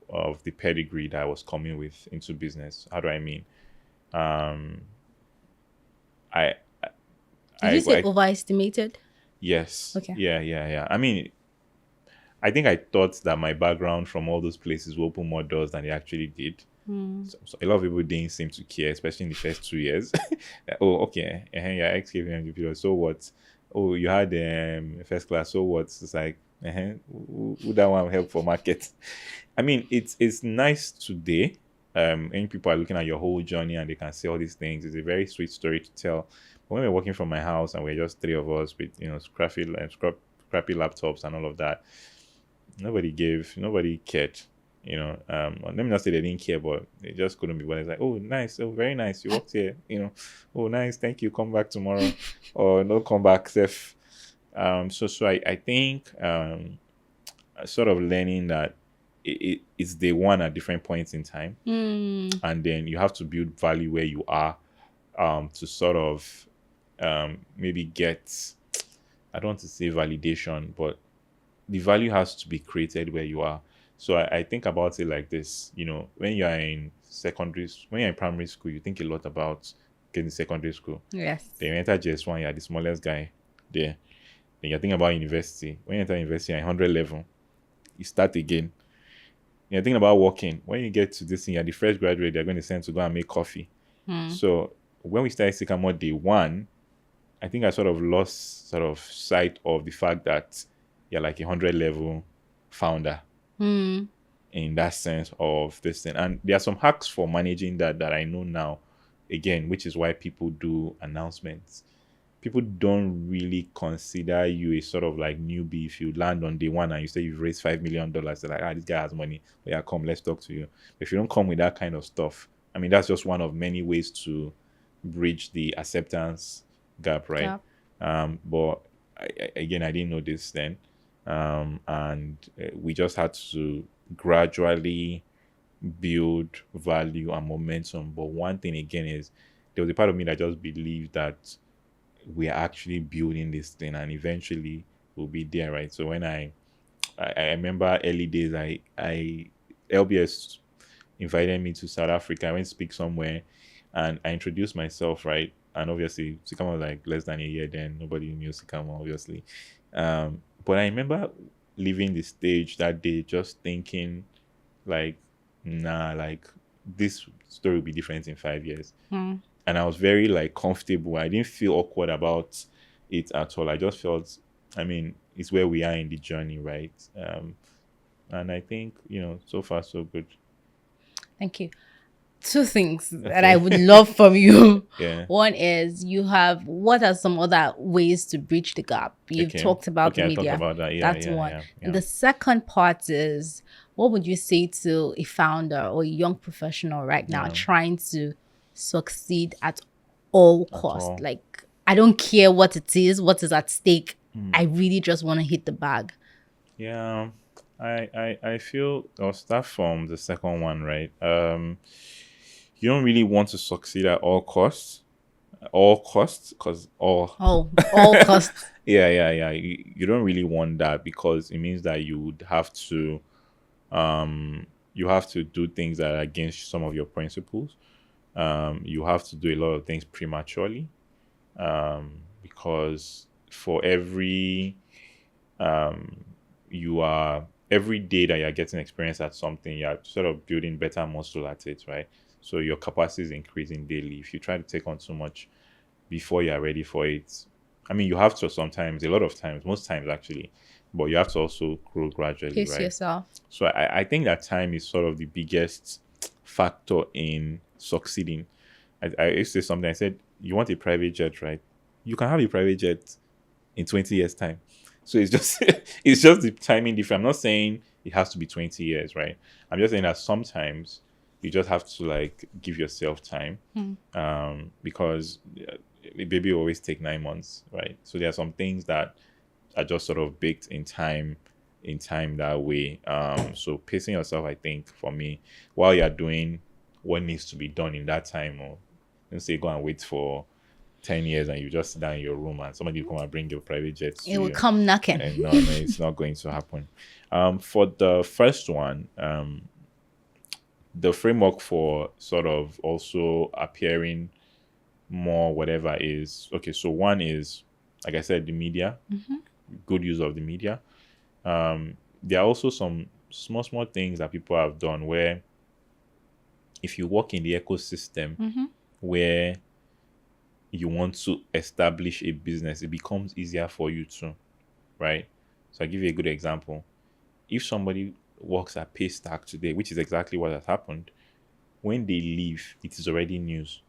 the pedigree that I was coming with into business. How do I mean? Um, I Did you say I overestimated? yes, Okay. yeah, yeah, yeah. I mean, I think I thought that my background from all those places would open more doors than they actually did. Hmm. So a lot of people didn't seem to care, especially in the first 2 years. Oh, okay, yeah, ex-KPMG. So what? Oh, you had first class. So what? It's like, who that one help for market? I mean, it's nice today. And people are looking at your whole journey and they can see all these things. It's a very sweet story to tell. But when we're working from my house and we're just three of us with crappy laptops and all of that. Nobody cared. Let me not say they didn't care, but they just couldn't be bothered. It's like, oh, nice, oh, very nice, you worked here, oh, nice, thank you, come back tomorrow, or no, come back, safe. So I think sort of learning that it's day one at different points in time, and then you have to build value where you are, to sort of maybe get, I don't want to say validation, but the value has to be created where you are. So I think about it like this, when you're when you're in primary school, you think a lot about getting secondary school. Yes. Then you enter JS1, you're the smallest guy there. Then you're thinking about university. When you enter university, you're 100 level. You start again. You're thinking about working. When you get to this thing, you're the fresh graduate, they're going to send to go and make coffee. So when we started Sycamore day one, I think I sort of lost sight of the fact that you're like 100 level founder in that sense of this thing. And there are some hacks for managing that I know now, again, which is why people do announcements. People don't really consider you a sort of like newbie. If you land on day one and you say you've raised $5 million, they're like, this guy has money. Yeah, come, let's talk to you. But if you don't come with that kind of stuff, I mean, that's just one of many ways to bridge the acceptance gap, right? But again, I didn't know this then. And we just had to gradually build value and momentum. But one thing again is there was a part of me that just believed that we're actually building this thing and eventually we'll be there, right? So when I remember early days, I LBS invited me to South Africa. I went to speak somewhere and I introduced myself, right? And obviously Sycamore was like less than a year then. Nobody knew Sycamore, obviously. But I remember leaving the stage that day just thinking like, nah, like this story will be different in 5 years. And I was very like comfortable. I didn't feel awkward about it at all. I just felt, I mean, it's where we are in the journey, right? And I think, so far so good. Thank you. Two things that I would love from you. Yeah. One is what are some other ways to bridge the gap? You've talked about the media. I talked about that. Yeah, that's one. And the second part is, what would you say to a founder or a young professional right now trying to succeed at all costs? Like, I don't care what it is, what is at stake. I really just want to hit the bag. Yeah. I feel I'll start from the second one, right? You don't really want to succeed at all costs. Because all costs. Yeah. You don't really want that because it means that you would have to do things that are against some of your principles. You have to do a lot of things prematurely, because for every every day that you're getting experience at something, you're sort of building better muscle at it, right? So your capacity is increasing daily. If you try to take on too much before you're ready for it, I mean, you have to sometimes, a lot of times, most times actually, but you have to also grow gradually, Pace right? yourself. So I think that time is sort of the biggest factor in succeeding. I used to say something, I said, you want a private jet, right? You can have a private jet in 20 years' time. So it's just the timing difference. I'm not saying it has to be 20 years, right? I'm just saying that sometimes you just have to like give yourself time, because a baby will always take 9 months, right? So there are some things that are just sort of baked in time that way. So pacing yourself, I think, for me, while you're doing what needs to be done in that time, or let's say go and wait for 10 years and you just sit down in your room and somebody will come and bring your private jet to It will you. come knocking. And no, it's not going to happen. For the first one, the framework for sort of also appearing more whatever is, okay, so one is, like I said, the media, good use of the media. There are also some small things that people have done where if you work in the ecosystem where you want to establish a business, it becomes easier for you too, right? So I'll give you a good example. If somebody works at Paystack today, which is exactly what has happened, when they leave, it is already news,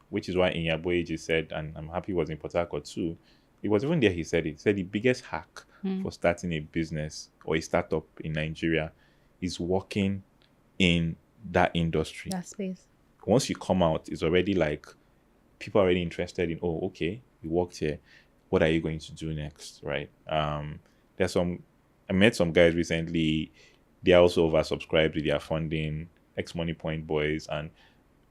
which is why Inyaboyeji said, and I'm happy he was in Port Harcourt too, it was even there he said it. He said the biggest hack for starting a business or a startup in Nigeria is working in that industry. That space. Once you come out, it's already like people are already interested in, oh, okay, you worked here. What are you going to do next? Right. There's some I met some guys recently, they are also oversubscribed with their funding, ex Money Point boys, and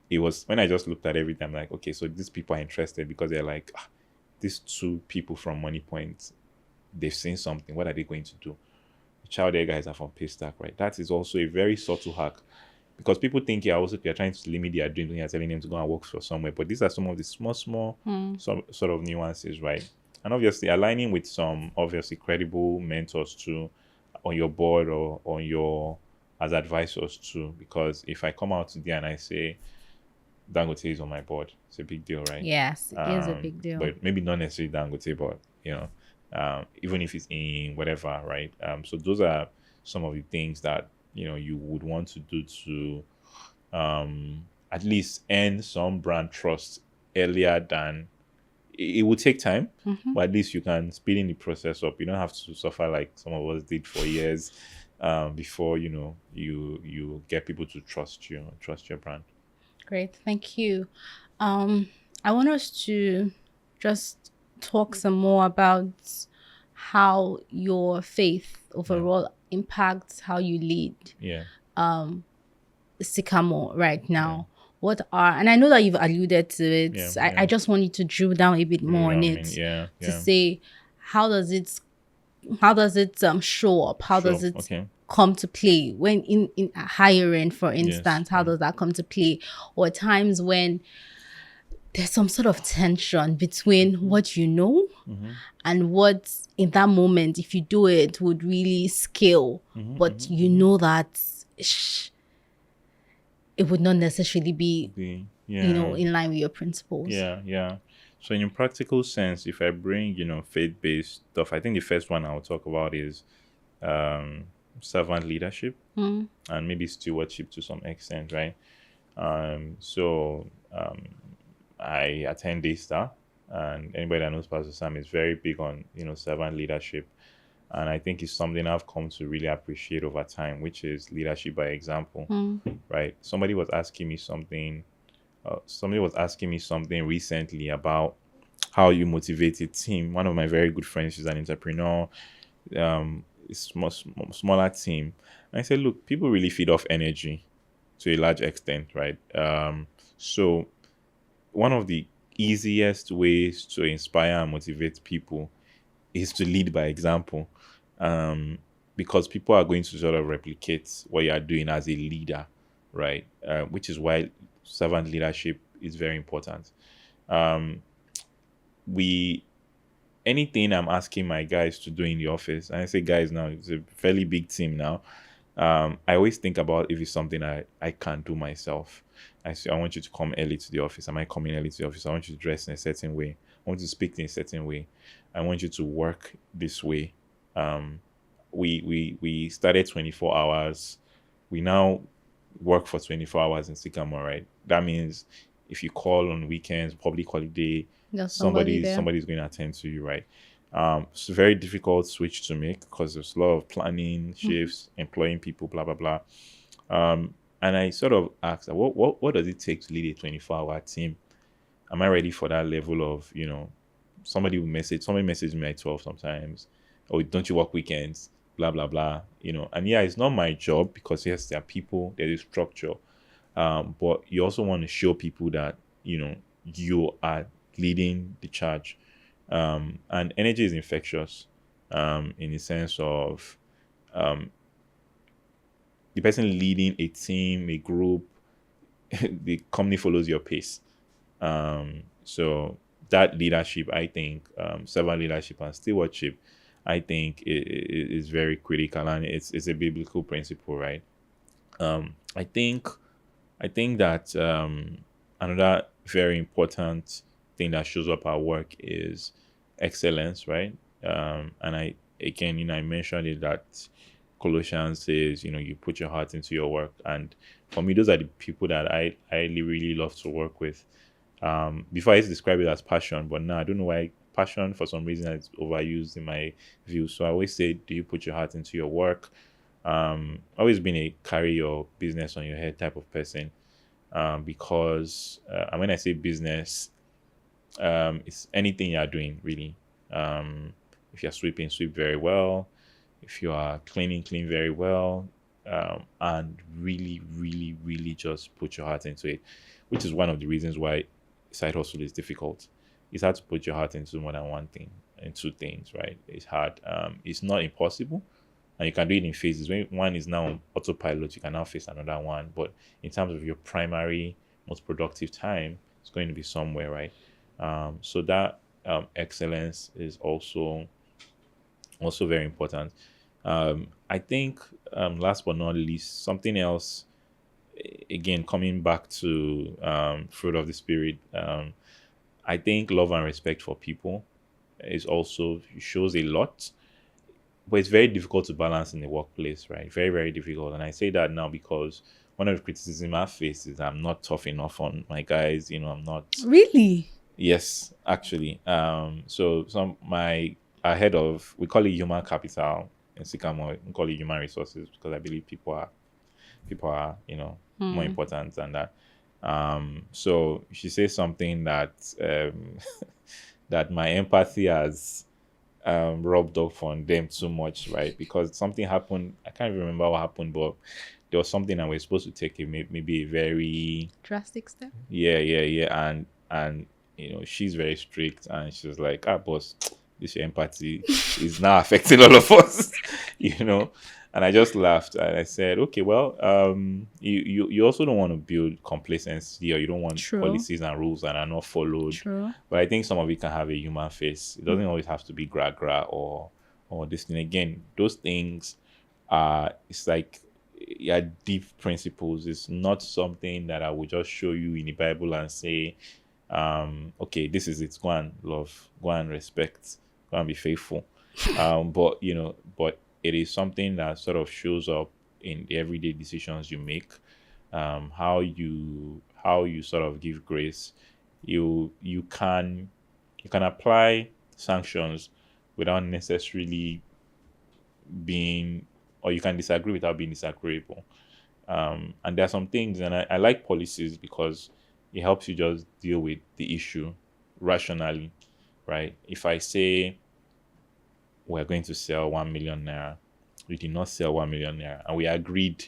it was when I just looked at everything, I'm like, okay, so these people are interested because they're like, these two people from Money Point, they've seen something. What are they going to do? The child there guys are from Paystack, right? That is also a very subtle hack because people think you're trying to limit their dreams when you're telling them to go and work for somewhere. But these are some of the small, sort of nuances, right? And obviously aligning with some obviously credible mentors too on your board or on your as advisors too. Because if I come out today and I say Dangote is on my board, it's a big deal, right? Yes, it is a big deal. But maybe not necessarily Dangote, but even if it's in whatever, right? So those are some of the things that you would want to do to at least earn some brand trust earlier than it would take time, but at least you can speed in the process up. You don't have to suffer like some of us did for years before you get people to trust your brand. Great, thank you. I want us to just talk some more about how your faith overall impacts how you lead Yeah. Sycamore right now. And I know that you've alluded to it. I just want you to drill down a bit more on it to say how does it show up? How does it come to play when in hiring, for instance? How does that come to play? Or times when there's some sort of tension between what you know and what in that moment, if you do it, would really scale, but you know that it would not necessarily be in line with your principles. So in a practical sense, if I bring faith-based stuff, I think the first one I'll talk about is servant leadership and maybe stewardship to some extent, right? I attend Daystar, and anybody that knows Pastor Sam is very big on servant leadership, and I think it's something I've come to really appreciate over time, which is leadership by example. Right? Somebody was asking me something recently about how you motivate a team. One of my very good friends is an entrepreneur, smaller team, and I said, look, people really feed off energy to a large extent, right? So one of the easiest ways to inspire and motivate people is to lead by example, because people are going to sort of replicate what you are doing as a leader, right? Which is why servant leadership is very important. Anything I'm asking my guys to do in the office, and I say guys now, it's a fairly big team now. I always think about if it's something I can't do myself. I say, I want you to come early to the office. Am I coming early to the office? I want you to dress in a certain way. I want you to speak in a certain way. I want you to work this way. We started 24 hours. We now work for 24 hours in Sycamore, right? That means if you call on weekends, public holiday, somebody's going to attend to you, right? It's a very difficult switch to make because there's a lot of planning, shifts, employing people, blah, blah, blah. And I sort of asked, what does it take to lead a 24-hour team? Am I ready for that level of, somebody messaged me at 12 sometimes, oh, don't you work weekends, blah, blah, blah, and it's not my job because yes, there are people, there is structure, but you also want to show people that, you are leading the charge, and energy is infectious, in the sense of, the person leading a team, a group, the company follows your pace. So that leadership, I think, servant leadership and stewardship, I think is very critical, and it's a biblical principle, right? I think that another very important thing that shows up at work is excellence, right? And I mentioned it that Colossians says, you put your heart into your work. And for me, those are the people that I really love to work with. Before I used to describe it as passion, but now I don't know why passion for some reason is overused in my view. So I always say, do you put your heart into your work? Always been a carry your business on your head type of person, because and when I say business, it's anything you're doing really. If you're sweeping, sweep very well. If you are cleaning, clean very well. And really, really, really just put your heart into it, which is one of the reasons why side hustle is difficult. It's hard to put your heart into more than one thing and two things, right? It's hard. It's not impossible, and you can do it in phases. When one is now on autopilot, you can now face another one. But in terms of your primary, most productive time, it's going to be somewhere, right? So that excellence is also very important. I think, last but not least, something else, again, coming back to fruit of the spirit, I think love and respect for people is also shows a lot, but it's very difficult to balance in the workplace, right? Very, very difficult. And I say that now because one of the criticism I face is I'm not tough enough on my guys. I'm not. Really? Yes, actually. So some my ahead of we call it human capital in Sycamore, we call it human resources because I believe people are more important than that. So she says something that that my empathy has rubbed off on them too much, right? Because something happened. I can't even remember what happened, but there was something that we're supposed to take maybe a very Drastic step. yeah, and she's very strict, and she was like, boss, this your empathy is now affecting all of us, you know. And I just laughed and I said, okay, well, you also don't want to build complacency, or you don't want True. policies and rules that are not followed. True. But I think some of it can have a human face. It doesn't always have to be gra or this thing. Again, those things are, it's like, yeah, deep principles. It's not something that I would just show you in the Bible and say, okay, this is it. Go and love, go and respect, go and be faithful. But it is something that sort of shows up in the everyday decisions you make, how you sort of give grace. You can apply sanctions without necessarily being, or you can disagree without being disagreeable. And there are some things, and I like policies because it helps you just deal with the issue rationally, right? If I say we're going to sell 1 million naira, we did not sell 1 million naira, and we agreed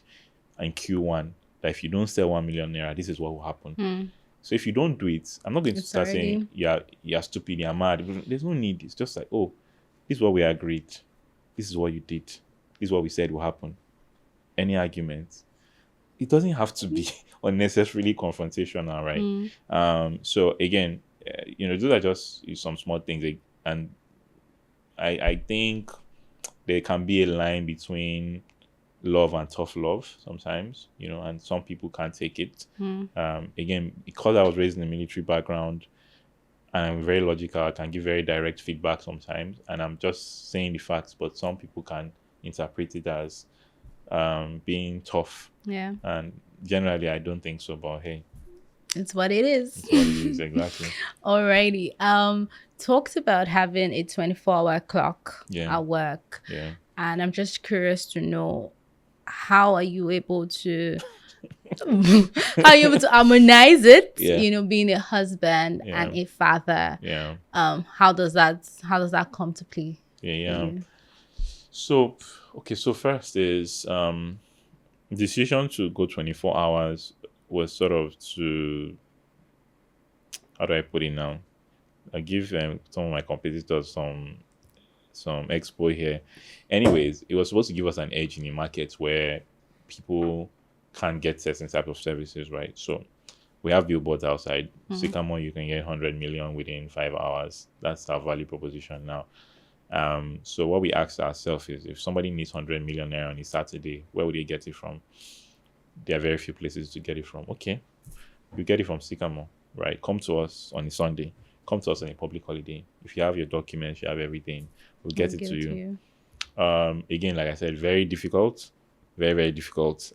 in Q1 that if you don't sell 1 million naira, this is what will happen. So if you don't do it, I'm not going to start saying you're stupid, you're mad. There's no need. It's just like, oh, this is what we agreed. This is what you did. This is what we said will happen. Any arguments? It doesn't have to be unnecessarily confrontational, right? So again, those are just some small things, and I think there can be a line between love and tough love sometimes, and some people can't take it. Again, because I was raised in a military background and I'm very logical, I can give very direct feedback sometimes, and I'm just saying the facts, but some people can interpret it as being tough. Yeah. And generally, I don't think so, but hey, it's what it is. It's what it is, exactly. Alrighty. Talked about having a 24-hour clock at work. Yeah. And I'm just curious to know, how are you able to harmonize it? Being a husband and a father. Yeah. How does that come to play? Yeah. So first is decision to go 24 hours was sort of to, how do I put it now? I give some of my competitors some expo here. Anyways, it was supposed to give us an edge in the market where people can't get certain type of services, right? So we have billboards outside. Sycamore, you can get 100 million within 5 hours. That's our value proposition now. So what we asked ourselves is, if somebody needs 100 million naira on a Saturday, where would they get it from? There are very few places to get it from. Okay, you get it from Sycamore, right? Come to us on a Sunday. Come to us on a public holiday. If you have your documents, you have everything, we'll get it to you. Again, like I said, very difficult, very, very difficult.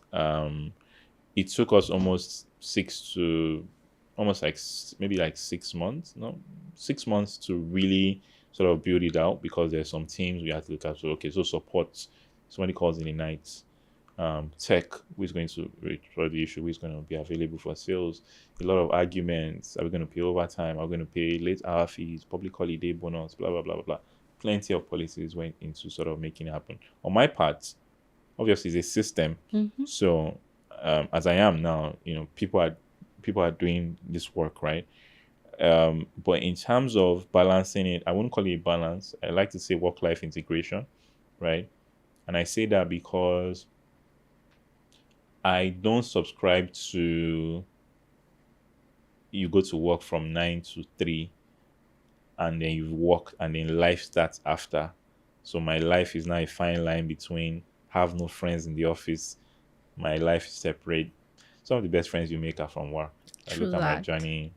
It took us almost 6 to almost like maybe like 6 months, no, 6 months to really sort of build it out, because there's some teams we have to look at. So okay, so support, somebody calls in the night, tech, who is going to for the issue, who is going to be available for sales, a lot of arguments. Are we going to pay overtime? Are we going to pay late hour fees, public holiday bonus, blah blah blah blah blah. Plenty of policies went into sort of making it happen. On my part, obviously it's a system. So as I am now, people are doing this work, right? But in terms of balancing it, I wouldn't call it a balance. I like to say work-life integration, right? And I say that because I don't subscribe to you go to work from 9 to 3 and then you work and then life starts after. So my life is now a fine line between have no friends in the office. My life is separate. Some of the best friends you make are from work. I True look at my that. journey.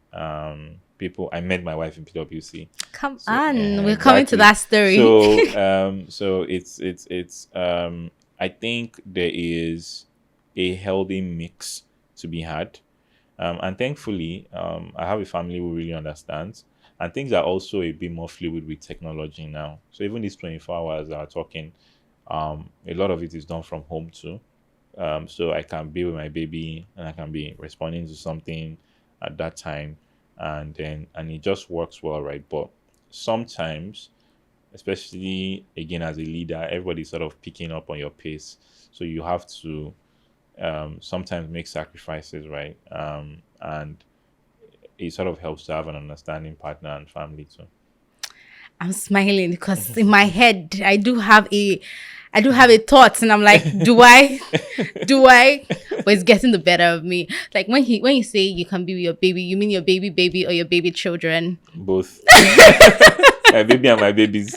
People, I met my wife in PwC. Come So on, we're coming to exactly. that story. So it's I think there is a healthy mix to be had. And thankfully, I have a family who really understands. And things are also a bit more fluid with technology now. So even these 24 hours that are talking, a lot of it is done from home too. So I can be with my baby and I can be responding to something at that time, and it just works well, right? But sometimes, especially again as a leader, everybody's sort of picking up on your pace, so you have to sometimes make sacrifices, right? And it sort of helps to have an understanding partner and family too. I'm smiling because in my head I do have a thought, and I'm like, do I? But it's getting the better of me. Like when you say you can be with your baby, you mean your baby or your baby children? Both. My baby and my babies.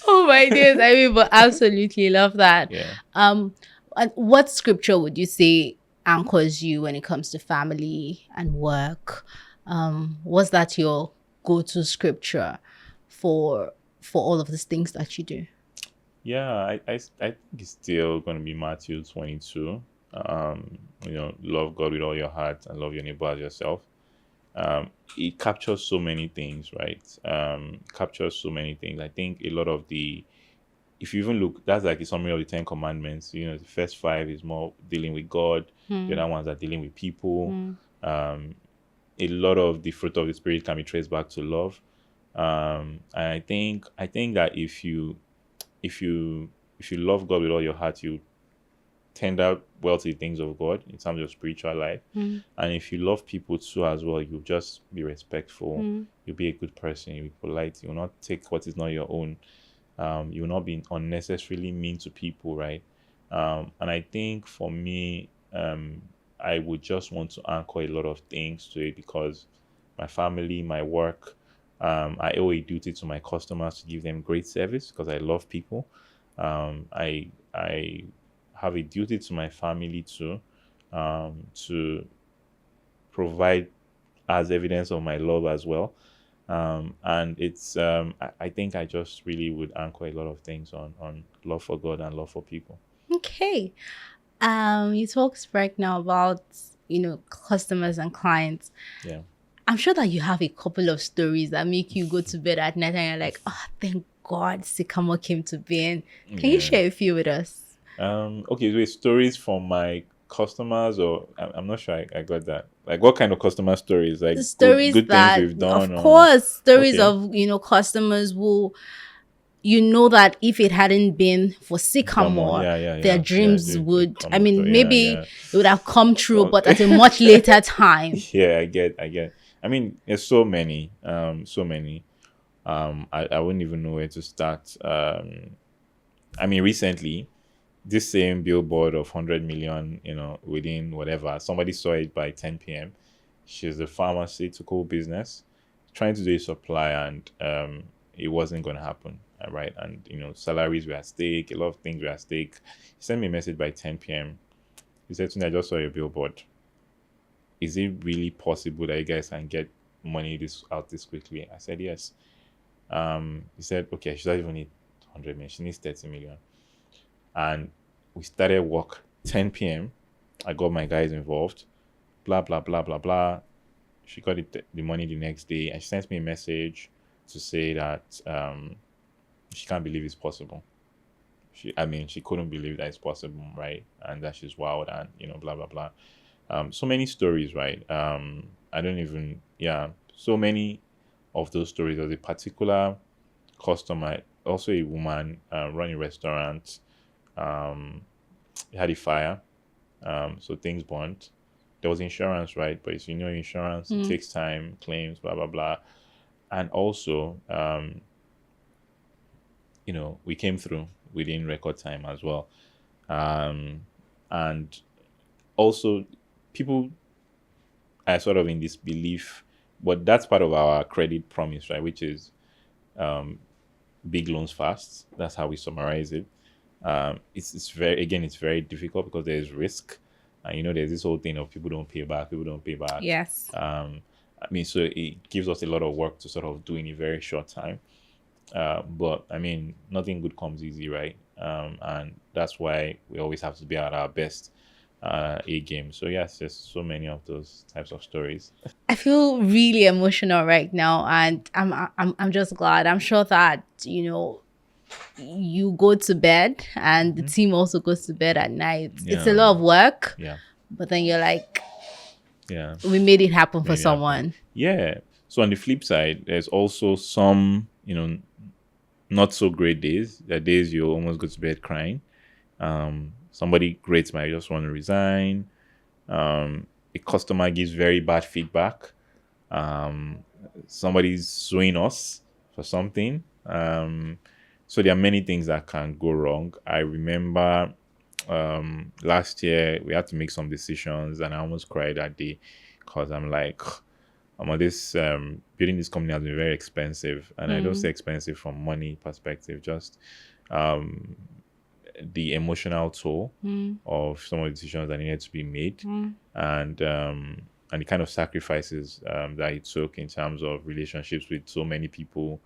Oh my days, I mean, but absolutely love that. Yeah. And what scripture would you say anchors you when it comes to family and work? Was that your go-to scripture for all of these things that you do? Yeah, I think it's still going to be Matthew 22. Love God with all your heart and love your neighbor as yourself. It captures so many things, right? Captures so many things. I think a lot of if you even look, that's like a summary of the Ten Commandments. The first five is more dealing with God. The other ones are dealing with people. A lot of the fruit of the spirit can be traced back to love. And I think that if you love God with all your heart, you tender well to the things of God in terms of spiritual life. And if you love people too as well, you'll just be respectful. You'll be a good person. You'll be polite. You'll not take what is not your own. You'll not be unnecessarily mean to people, right? And I think for me, I would just want to anchor a lot of things to it, because my family, my work, I owe a duty to my customers to give them great service because I love people. I have a duty to my family too, to provide as evidence of my love as well. And it's I think I just really would anchor a lot of things on love for God and love for people. Okay. You talked right now about customers and clients. Yeah. I'm sure that you have a couple of stories that make you go to bed at night and you're like, oh, thank God Sycamore came to being. Can you Yeah. share a few with us? Okay, so it's stories from my customers, or I'm not sure I got that. Like, what kind of customer stories? Like The good stories good things that, we've done, of or course, stories okay, of, customers who, that if it hadn't been for come on, Sycamore, their yeah, dreams they would, I come mean, through, yeah, maybe yeah. it would have come true, So but at a much later time. yeah, I get. I mean, there's so many, so many. I wouldn't even know where to start. I mean, recently, this same billboard of 100 million, within whatever, somebody saw it by 10 p.m. She's a pharmaceutical business trying to do a supply, and it wasn't going to happen, right? And salaries were at stake, a lot of things were at stake. He sent me a message by 10 p.m. He said to me, I just saw your billboard. Is it really possible that you guys can get money this quickly? I said yes. He said, okay, she doesn't even need 100 million, she needs 30 million. And we started work 10 p.m. I got my guys involved. blah blah blah blah blah. She got the money the next day, and she sent me a message to say that she can't believe it's possible. She couldn't believe that it's possible, right? And that she's wild, and blah blah blah. So many stories, right? I don't even, yeah, so many of those stories. There's a particular customer, also a woman, running a restaurant. Um, had a fire, so things burnt. There was insurance, right? But as insurance, it takes time, claims, blah blah blah, and also, we came through within record time as well. Um, and also, people are sort of in this belief, but that's part of our credit promise, right? Which is big loans fast. That's how we summarize it. It's very difficult because there's risk, and there's this whole thing of people don't pay back, people don't pay back. Yes. So it gives us a lot of work to sort of do in a very short time. But nothing good comes easy, right? And that's why we always have to be at our best A game. So yes, there's so many of those types of stories. I feel really emotional right now, and I'm just glad. I'm sure that you go to bed, and the team also goes to bed at night. It's a Yeah. lot of work, Yeah, but then you're like, yeah. we made it happen for Maybe someone. Yeah. So on the flip side, there's also some, not so great days. There are days you almost go to bed crying. Somebody great might just want to resign. A customer gives very bad feedback. Somebody's suing us for something. So there are many things that can go wrong. I remember last year we had to make some decisions, and I almost cried that day because I'm like, this building this company has been very expensive, and I don't say expensive from money perspective, just the emotional toll of some of the decisions that needed to be made, and the kind of sacrifices that it took in terms of relationships with so many people.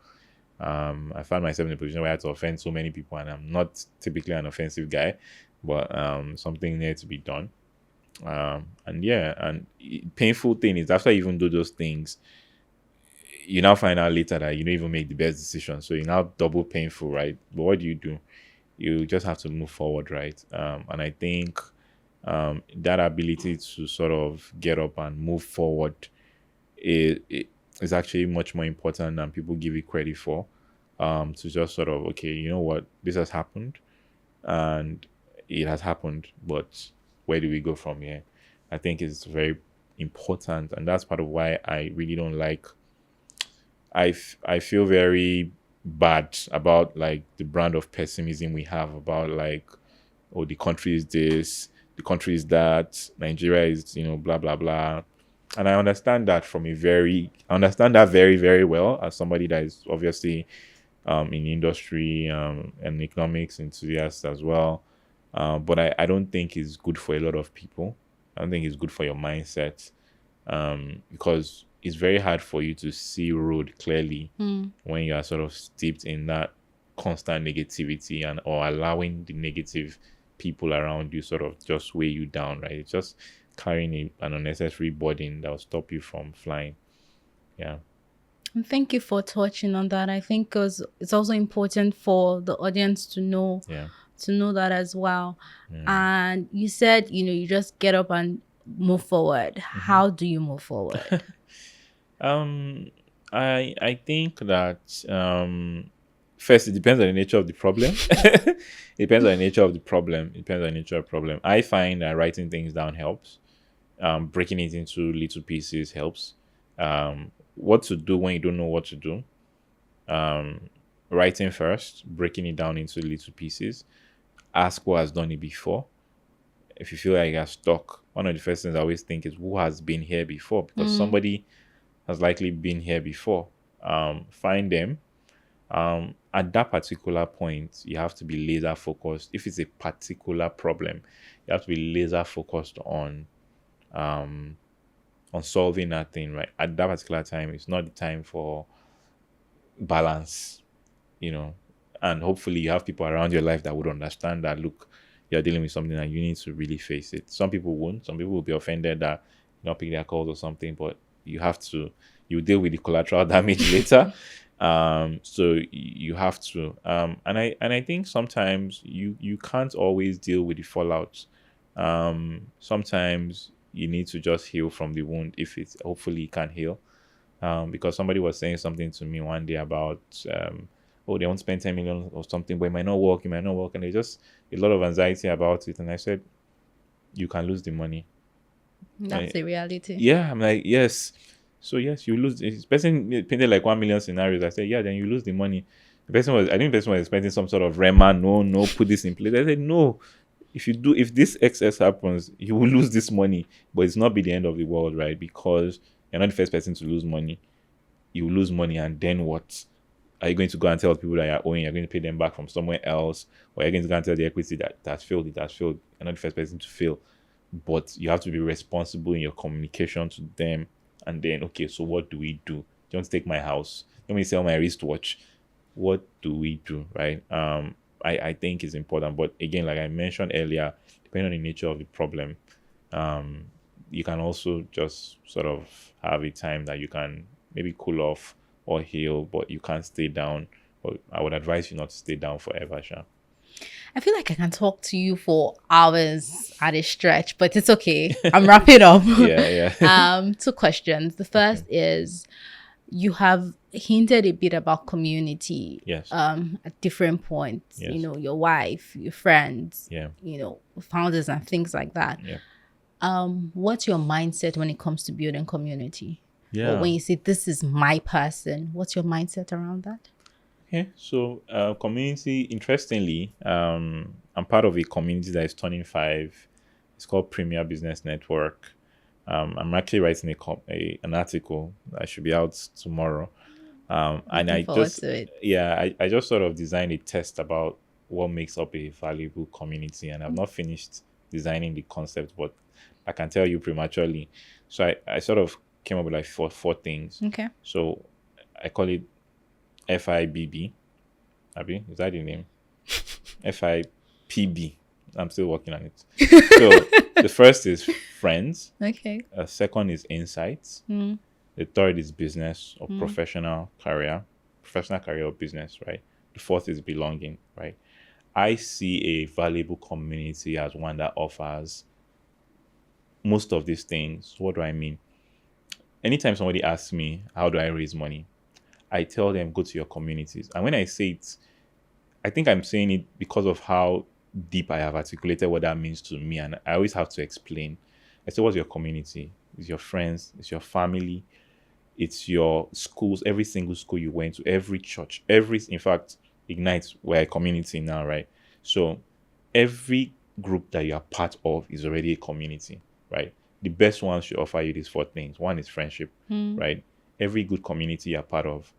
I found myself in a position where I had to offend so many people, and I'm not typically an offensive guy, but something needed to be done. Painful thing is after you even do those things, you now find out later that you don't even make the best decision. So you're now double painful, right? But what do? You just have to move forward, right? And I think that ability to sort of get up and move forward is actually much more important than people give it credit for. To just sort of, okay, you know what, this has happened, and it has happened, but where do we go from here? I think it's very important, and that's part of why I really don't like. I feel very bad about like the brand of pessimism we have about like, oh, the country is this, the country is that, Nigeria is blah blah blah, and I understand that I understand that very very well as somebody that is obviously in industry and economics enthusiast as well. But I don't think it's good for a lot of people. I don't think it's good for your mindset, because it's very hard for you to see road clearly when you are sort of steeped in that constant negativity or allowing the negative people around you sort of just weigh you down, right? It's just carrying an unnecessary burden that will stop you from flying. Yeah. And thank you for touching on that. I think because it's also important for the audience to know Yeah. that as well. And you said, you just get up and move forward. How do you move forward? I think that first it depends on the nature of the problem. It depends on the nature of the problem. It depends on the nature of the problem. I find that writing things down helps. Breaking it into little pieces helps. What to do when you don't know what to do. Writing first, breaking it down into little pieces. Ask who has done it before. If you feel like you're stuck, one of the first things I always think is who has been here before, because somebody has likely been here before. Find them. At that particular point, you have to be laser focused. If it's a particular problem, you have to be laser focused on solving that thing, right? At that particular time, it's not the time for balance, and hopefully you have people around your life that would understand that, look, you're dealing with something and you need to really face it. Some people won't. Some people will be offended that not pick their calls or something, but you deal with the collateral damage later. So you have to, and I think sometimes you can't always deal with the fallout. Sometimes you need to just heal from the wound if it's hopefully it can heal. Because somebody was saying something to me one day about, oh, they won't spend 10 million or something, but it might not work, and there's just a lot of anxiety about it. And I said, you can lose the money. That's the reality. Yeah, I'm like, yes. So yes, you lose. This person painted like 1 million scenarios. I said, yeah, then you lose the money. I think the person was expecting some sort of rema. No, no, put this in place. I said, no. If this excess happens, you will lose this money, but it's not be the end of the world, right? Because you're not the first person to lose money. You will lose money, and then what? Are you going to go and tell people that you're owing? You're going to pay them back from somewhere else, or you're going to go and tell the equity that that's failed. It has failed. You're not the first person to fail, but you have to be responsible in your communication to them. And then, okay, so what do we do? Do you want to take my house? Let me sell my wristwatch. What do we do, right? I think is important, but again, like I mentioned earlier, depending on the nature of the problem, um, you can also just sort of have a time that you can maybe cool off or heal, but you can't stay down. But I would advise you not to stay down forever, Sha. I feel like I can talk to you for hours at a stretch, but it's okay. I'm wrapping up. Yeah, yeah. Two questions. The first is, you have hinted a bit about community. Yes. At different points. Yes. You know, your wife, your friends. Yeah. You know, founders and things like that. Yeah. What's your mindset when it comes to building community? Yeah. Or when you say this is my person, what's your mindset around that? Okay, so community, interestingly, I'm part of a community that is turning 5. It's called Premier Business Network. I'm actually writing an article that should be out tomorrow. And Looking forward to it. I just sort of designed a test about what makes up a valuable community, and I've not finished designing the concept, but I can tell you prematurely. So I sort of came up with like four things. Okay. So I call it FIBB. Abby, is that the name? FIPB. I'm still working on it. So the first is friends. Okay. Second is insights. The third is business or professional career or business, right? The fourth is belonging, right? I see a valuable community as one that offers most of these things. What do I mean? Anytime somebody asks me, how do I raise money? I tell them, go to your communities. And when I say it, I think I'm saying it because of how deep I have articulated what that means to me. And I always have to explain. I say, what's your community? It's your friends, it's your family, it's your schools, every single school you went to, every church, in fact, Ignite, we're a community now, right? So every group that you are part of is already a community, right? The best ones should offer you these 4 things. One is friendship, right? Every good community you're part of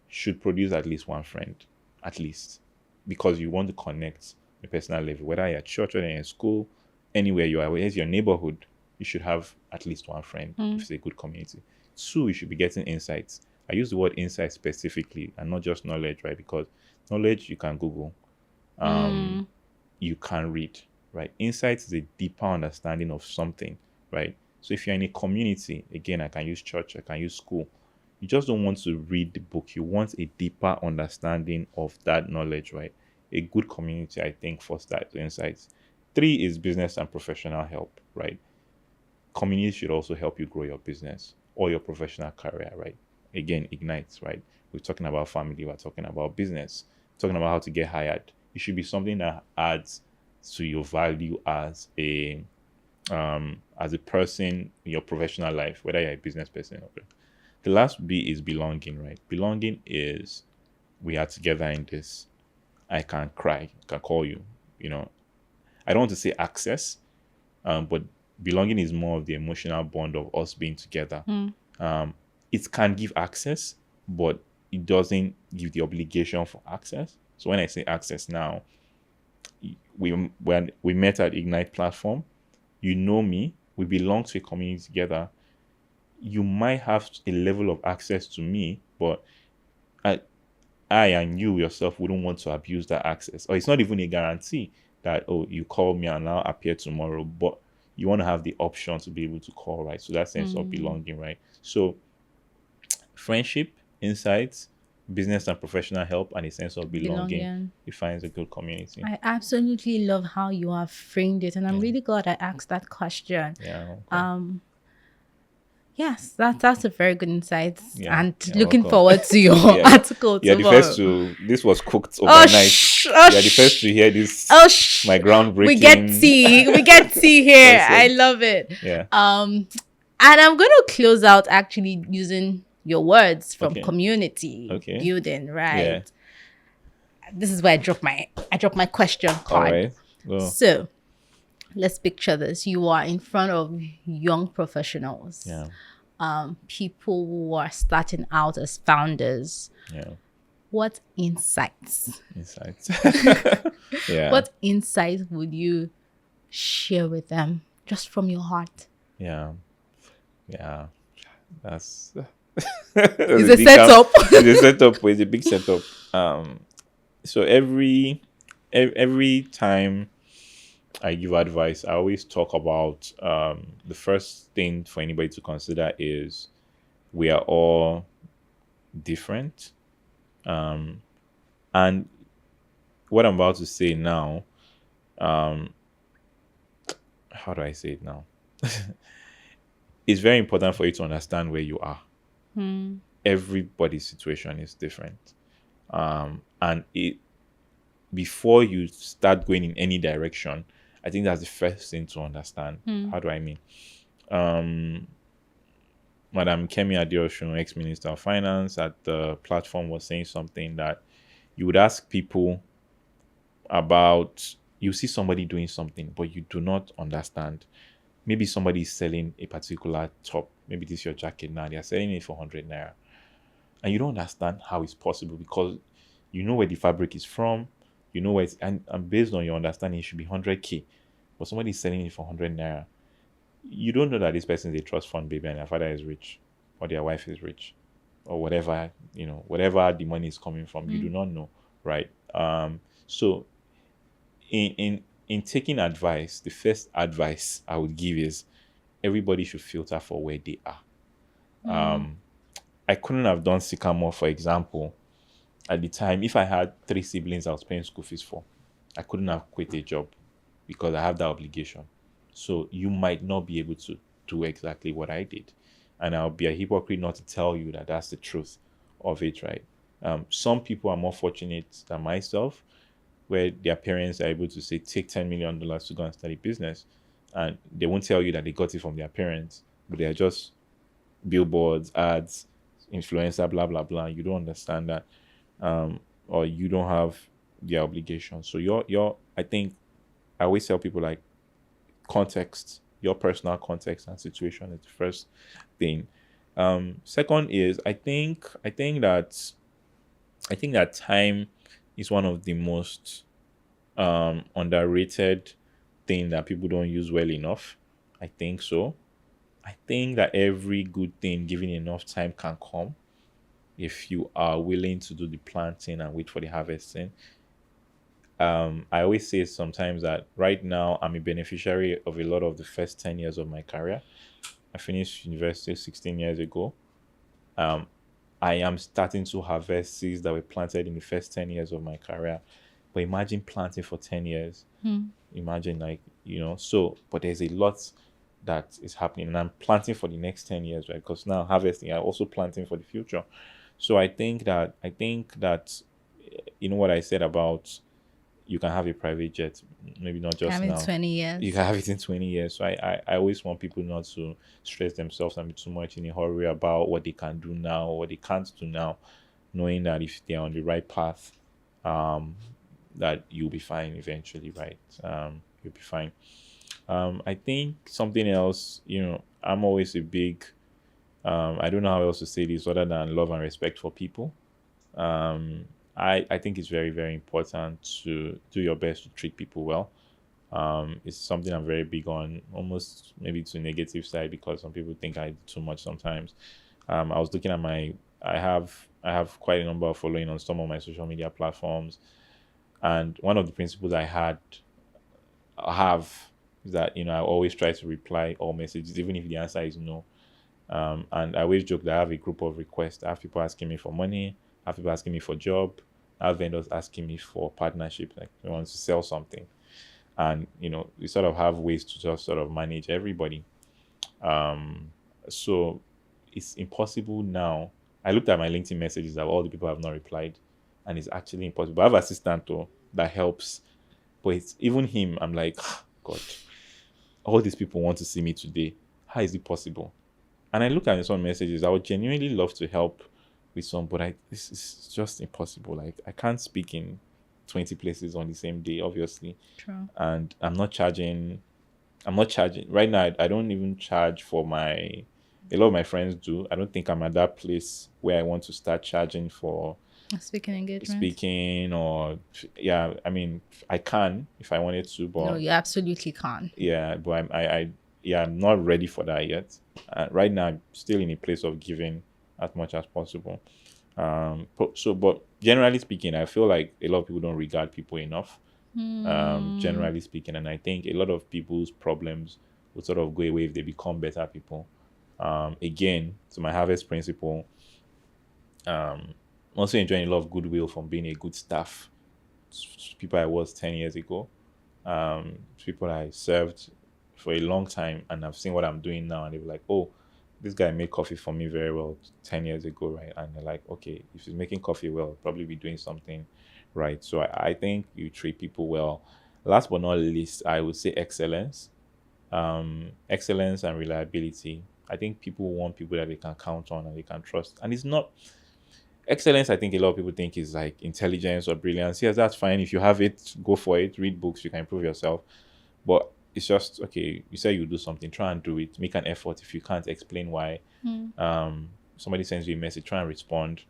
should produce at least one friend, at least, because you want to connect on a personal level, whether you're at church, whether you're in school, anywhere you are, whether it's your neighborhood, you should have at least one friend if it's a good community. 2, you should be getting insights. I use the word insight specifically and not just knowledge, right? Because knowledge you can Google, you can read, right? Insights is a deeper understanding of something, right? So if you're in a community, again, I can use church, I can use school. You just don't want to read the book. You want a deeper understanding of that knowledge, right? A good community, I think, fosters insights. 3 is business and professional help, right? Community should also help you grow your business or your professional career, right? Again, ignites, right? We're talking about family, we're talking about business, talking about how to get hired. It should be something that adds to your value as a person in your professional life, whether you're a business person or. The last B is belonging, right? Belonging is, we are together in this. I can cry, I can call you, I don't want to say access, but belonging is more of the emotional bond of us being together. It can give access, but it doesn't give the obligation for access. So when I say access now, when we met at Ignite platform, you know me, we belong to a community together. You might have a level of access to me, but I and you yourself wouldn't want to abuse that access. Or it's not even a guarantee that, oh, you call me and I'll appear tomorrow. But you want to have the option to be able to call, right? So that sense of belonging, right? So friendship, insights, business and professional help, and a sense of belonging Belonging. defines a good community. I absolutely love how you have framed it, and I'm Yeah. really glad I asked that question. Yeah. Okay. Yes, that's a very good insight, Yeah. and You're looking welcome. forward to your Yeah. article You're the first tomorrow. to. This was cooked Oh overnight. shh! Oh You're the first shh! to hear this. Oh shh! My We get groundbreaking. tea. We get tea here. I Awesome. love it. Yeah. And I'm going to close out actually using your words from Okay. community Okay. building, right? Yeah. This is where I drop my question All card. right. Well, So let's picture this. You are in front of young professionals. yeah. People who are starting out as founders. Yeah. What insights? Insights. Yeah. What insights would you share with them just from your heart? Yeah. Yeah. That's. It's a setup. It's a setup. It's a big setup. So every time I give advice, I always talk about the first thing for anybody to consider is we are all different. And what I'm about to say now, how do I say it now? It's very important for you to understand where you are. Everybody's situation is different. And it before you start going in any direction, I think that's the first thing to understand. How do I mean? Madam Kemi Adeosun, ex-minister of finance at the platform, was saying something that you would ask people about, you see somebody doing something, but you do not understand. Maybe somebody is selling a particular top. Maybe this is your jacket now. They are selling it for 100 naira. And you don't understand how it's possible because you know where the fabric is from. You know where it's, and based on your understanding, it should be 100K. But somebody is selling it for 100 naira. You don't know that this person is a trust fund baby and their father is rich or their wife is rich or whatever, whatever the money is coming from. You do not know, right? So in taking advice, the first advice I would give is everybody should filter for where they are. I couldn't have done Sycamore, for example, at the time. If I had 3 siblings I was paying school fees for, I couldn't have quit a job because I have that obligation. So you might not be able to do exactly what I did. And I'll be a hypocrite not to tell you that that's the truth of it, right? Some people are more fortunate than myself, where their parents are able to say, take $10 million to go and study business. And they won't tell you that they got it from their parents, but they're just billboards, ads, influencer, blah, blah, blah. You don't understand that. Or you don't have the obligation. So I think I always tell people, like, context, your personal context and situation is the first thing. Second is I think that time is one of the most underrated thing that people don't use well enough. I think so. I think that every good thing, given enough time, can come if you are willing to do the planting and wait for the harvesting. I always say sometimes that right now I'm a beneficiary of a lot of the first 10 years of my career. I finished university 16 years ago. I am starting to harvest seeds that were planted in the first 10 years of my career. But imagine planting for 10 years. Imagine, but there's a lot that is happening. And I'm planting for the next 10 years, right? Because now harvesting, I'm also planting for the future. So I think that, what I said about you can have a private jet, maybe not just Having now. 20 years. You can have it in 20 years. So I always want people not to stress themselves and be too much in a hurry about what they can do now or what they can't do now, knowing that if they're on the right path, that you'll be fine eventually, right? You'll be fine. I think something else, I'm always a big, I don't know how else to say this other than love and respect for people. I think it's very, very important to do your best to treat people well. It's something I'm very big on, almost maybe to a negative side because some people think I do too much sometimes. I was looking at I have quite a number of following on some of my social media platforms, and one of the principles I have is that, I always try to reply all messages, even if the answer is no. And I always joke that I have a group of requests. I have people asking me for money, I have people asking me for job, I have vendors asking me for partnership, like they want to sell something. And, we sort of have ways to just sort of manage everybody. So it's impossible now. I looked at my LinkedIn messages of all the people have not replied, and it's actually impossible. I have an assistant though that helps, but it's even him. I'm like, God, all these people want to see me today. How is it possible? And I look at some messages. I would genuinely love to help with some, but this is just impossible. Like I can't speak in 20 places on the same day, obviously. True. And I'm not charging right now. I don't even charge for my. A lot of my friends do. I don't think I'm at that place where I want to start charging for Speaking engagement. speaking, or yeah. I mean, I can if I wanted to, but No, you absolutely can't. yeah. But I'm not ready for that yet. Right now, I'm still in a place of giving as much as possible. But generally speaking, I feel like a lot of people don't regard people enough. Generally speaking, and I think a lot of people's problems will sort of go away if they become better people. Again, to my harvest principle, I'm also enjoying a lot of goodwill from being a good staff. People I was 10 years ago, people I served for a long time, and I've seen what I'm doing now, and they're like, oh, this guy made coffee for me very well 10 years ago, right? And they're like, okay, if he's making coffee well, he'll probably be doing something right. So I think you treat people well. Last but not least, I would say excellence. Excellence and reliability. I think people want people that they can count on and they can trust. And it's not excellence. I think a lot of people think is like intelligence or brilliance. Yes, that's fine. If you have it, go for it. Read books, you can improve yourself. But it's just, okay, you say you do something, try and do it. Make an effort. If you can't explain why, somebody sends you a message, try and respond.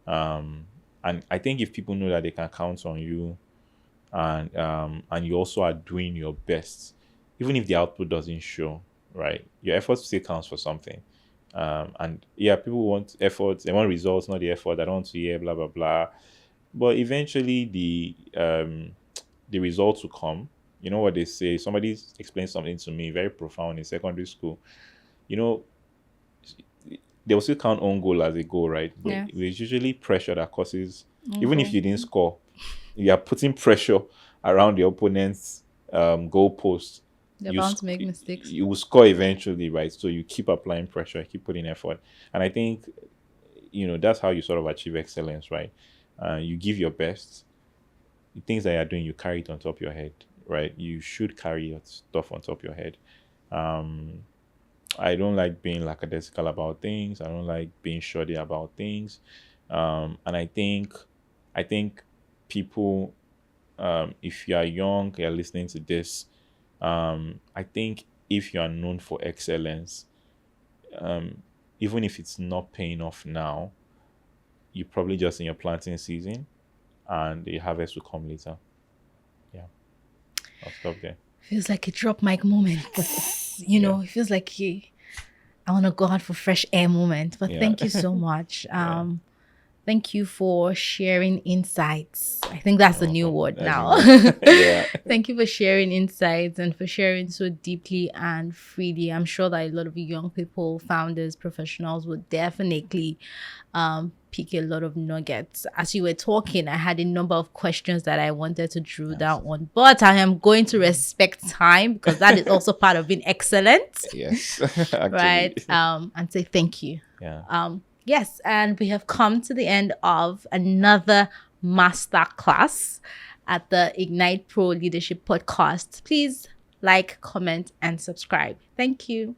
And I think if people know that they can count on you, and you also are doing your best, even if the output doesn't show, right? Your effort still counts for something. And yeah, people want efforts, they want results, not the effort. I don't want to hear blah blah blah. But eventually the results will come. You know what they say? Somebody explained something to me very profound in secondary school. You know, they will still count own goal as a goal, right? But Yeah. it's usually pressure that causes, Own even goal. if you didn't score, you are putting pressure around the opponent's goal post. They're You bound sc- to make mistakes. You will score eventually, right? So you keep applying pressure, keep putting effort. And I think, that's how you sort of achieve excellence, right? You give your best. The things that you're doing, you carry it on top of your head, right? You should carry your stuff on top of your head. I don't like being lackadaisical about things. I don't like being shoddy about things. And I think people, if you are young, you're listening to this, I think if you are known for excellence, even if it's not paying off now, you're probably just in your planting season, and the harvest will come later. Yeah, I'll stop there. Feels like a drop mic moment. It feels like I want to go out for fresh air moment. But Yeah. thank you so much. Yeah. Thank you for sharing insights. I think that's the new word That's now. the new- yeah. Thank you for sharing insights and for sharing so deeply and freely. I'm sure that a lot of young people, founders, professionals would definitely pick a lot of nuggets. As you were talking, I had a number of questions that I wanted to drill down on, but I am going to respect time because that is also part of being excellent. Yes. Actually. Right? And say thank you. Yeah. Yes, and we have come to the end of another master class at the Ignite Pro Leadership Podcast. Please like, comment, and subscribe. Thank you.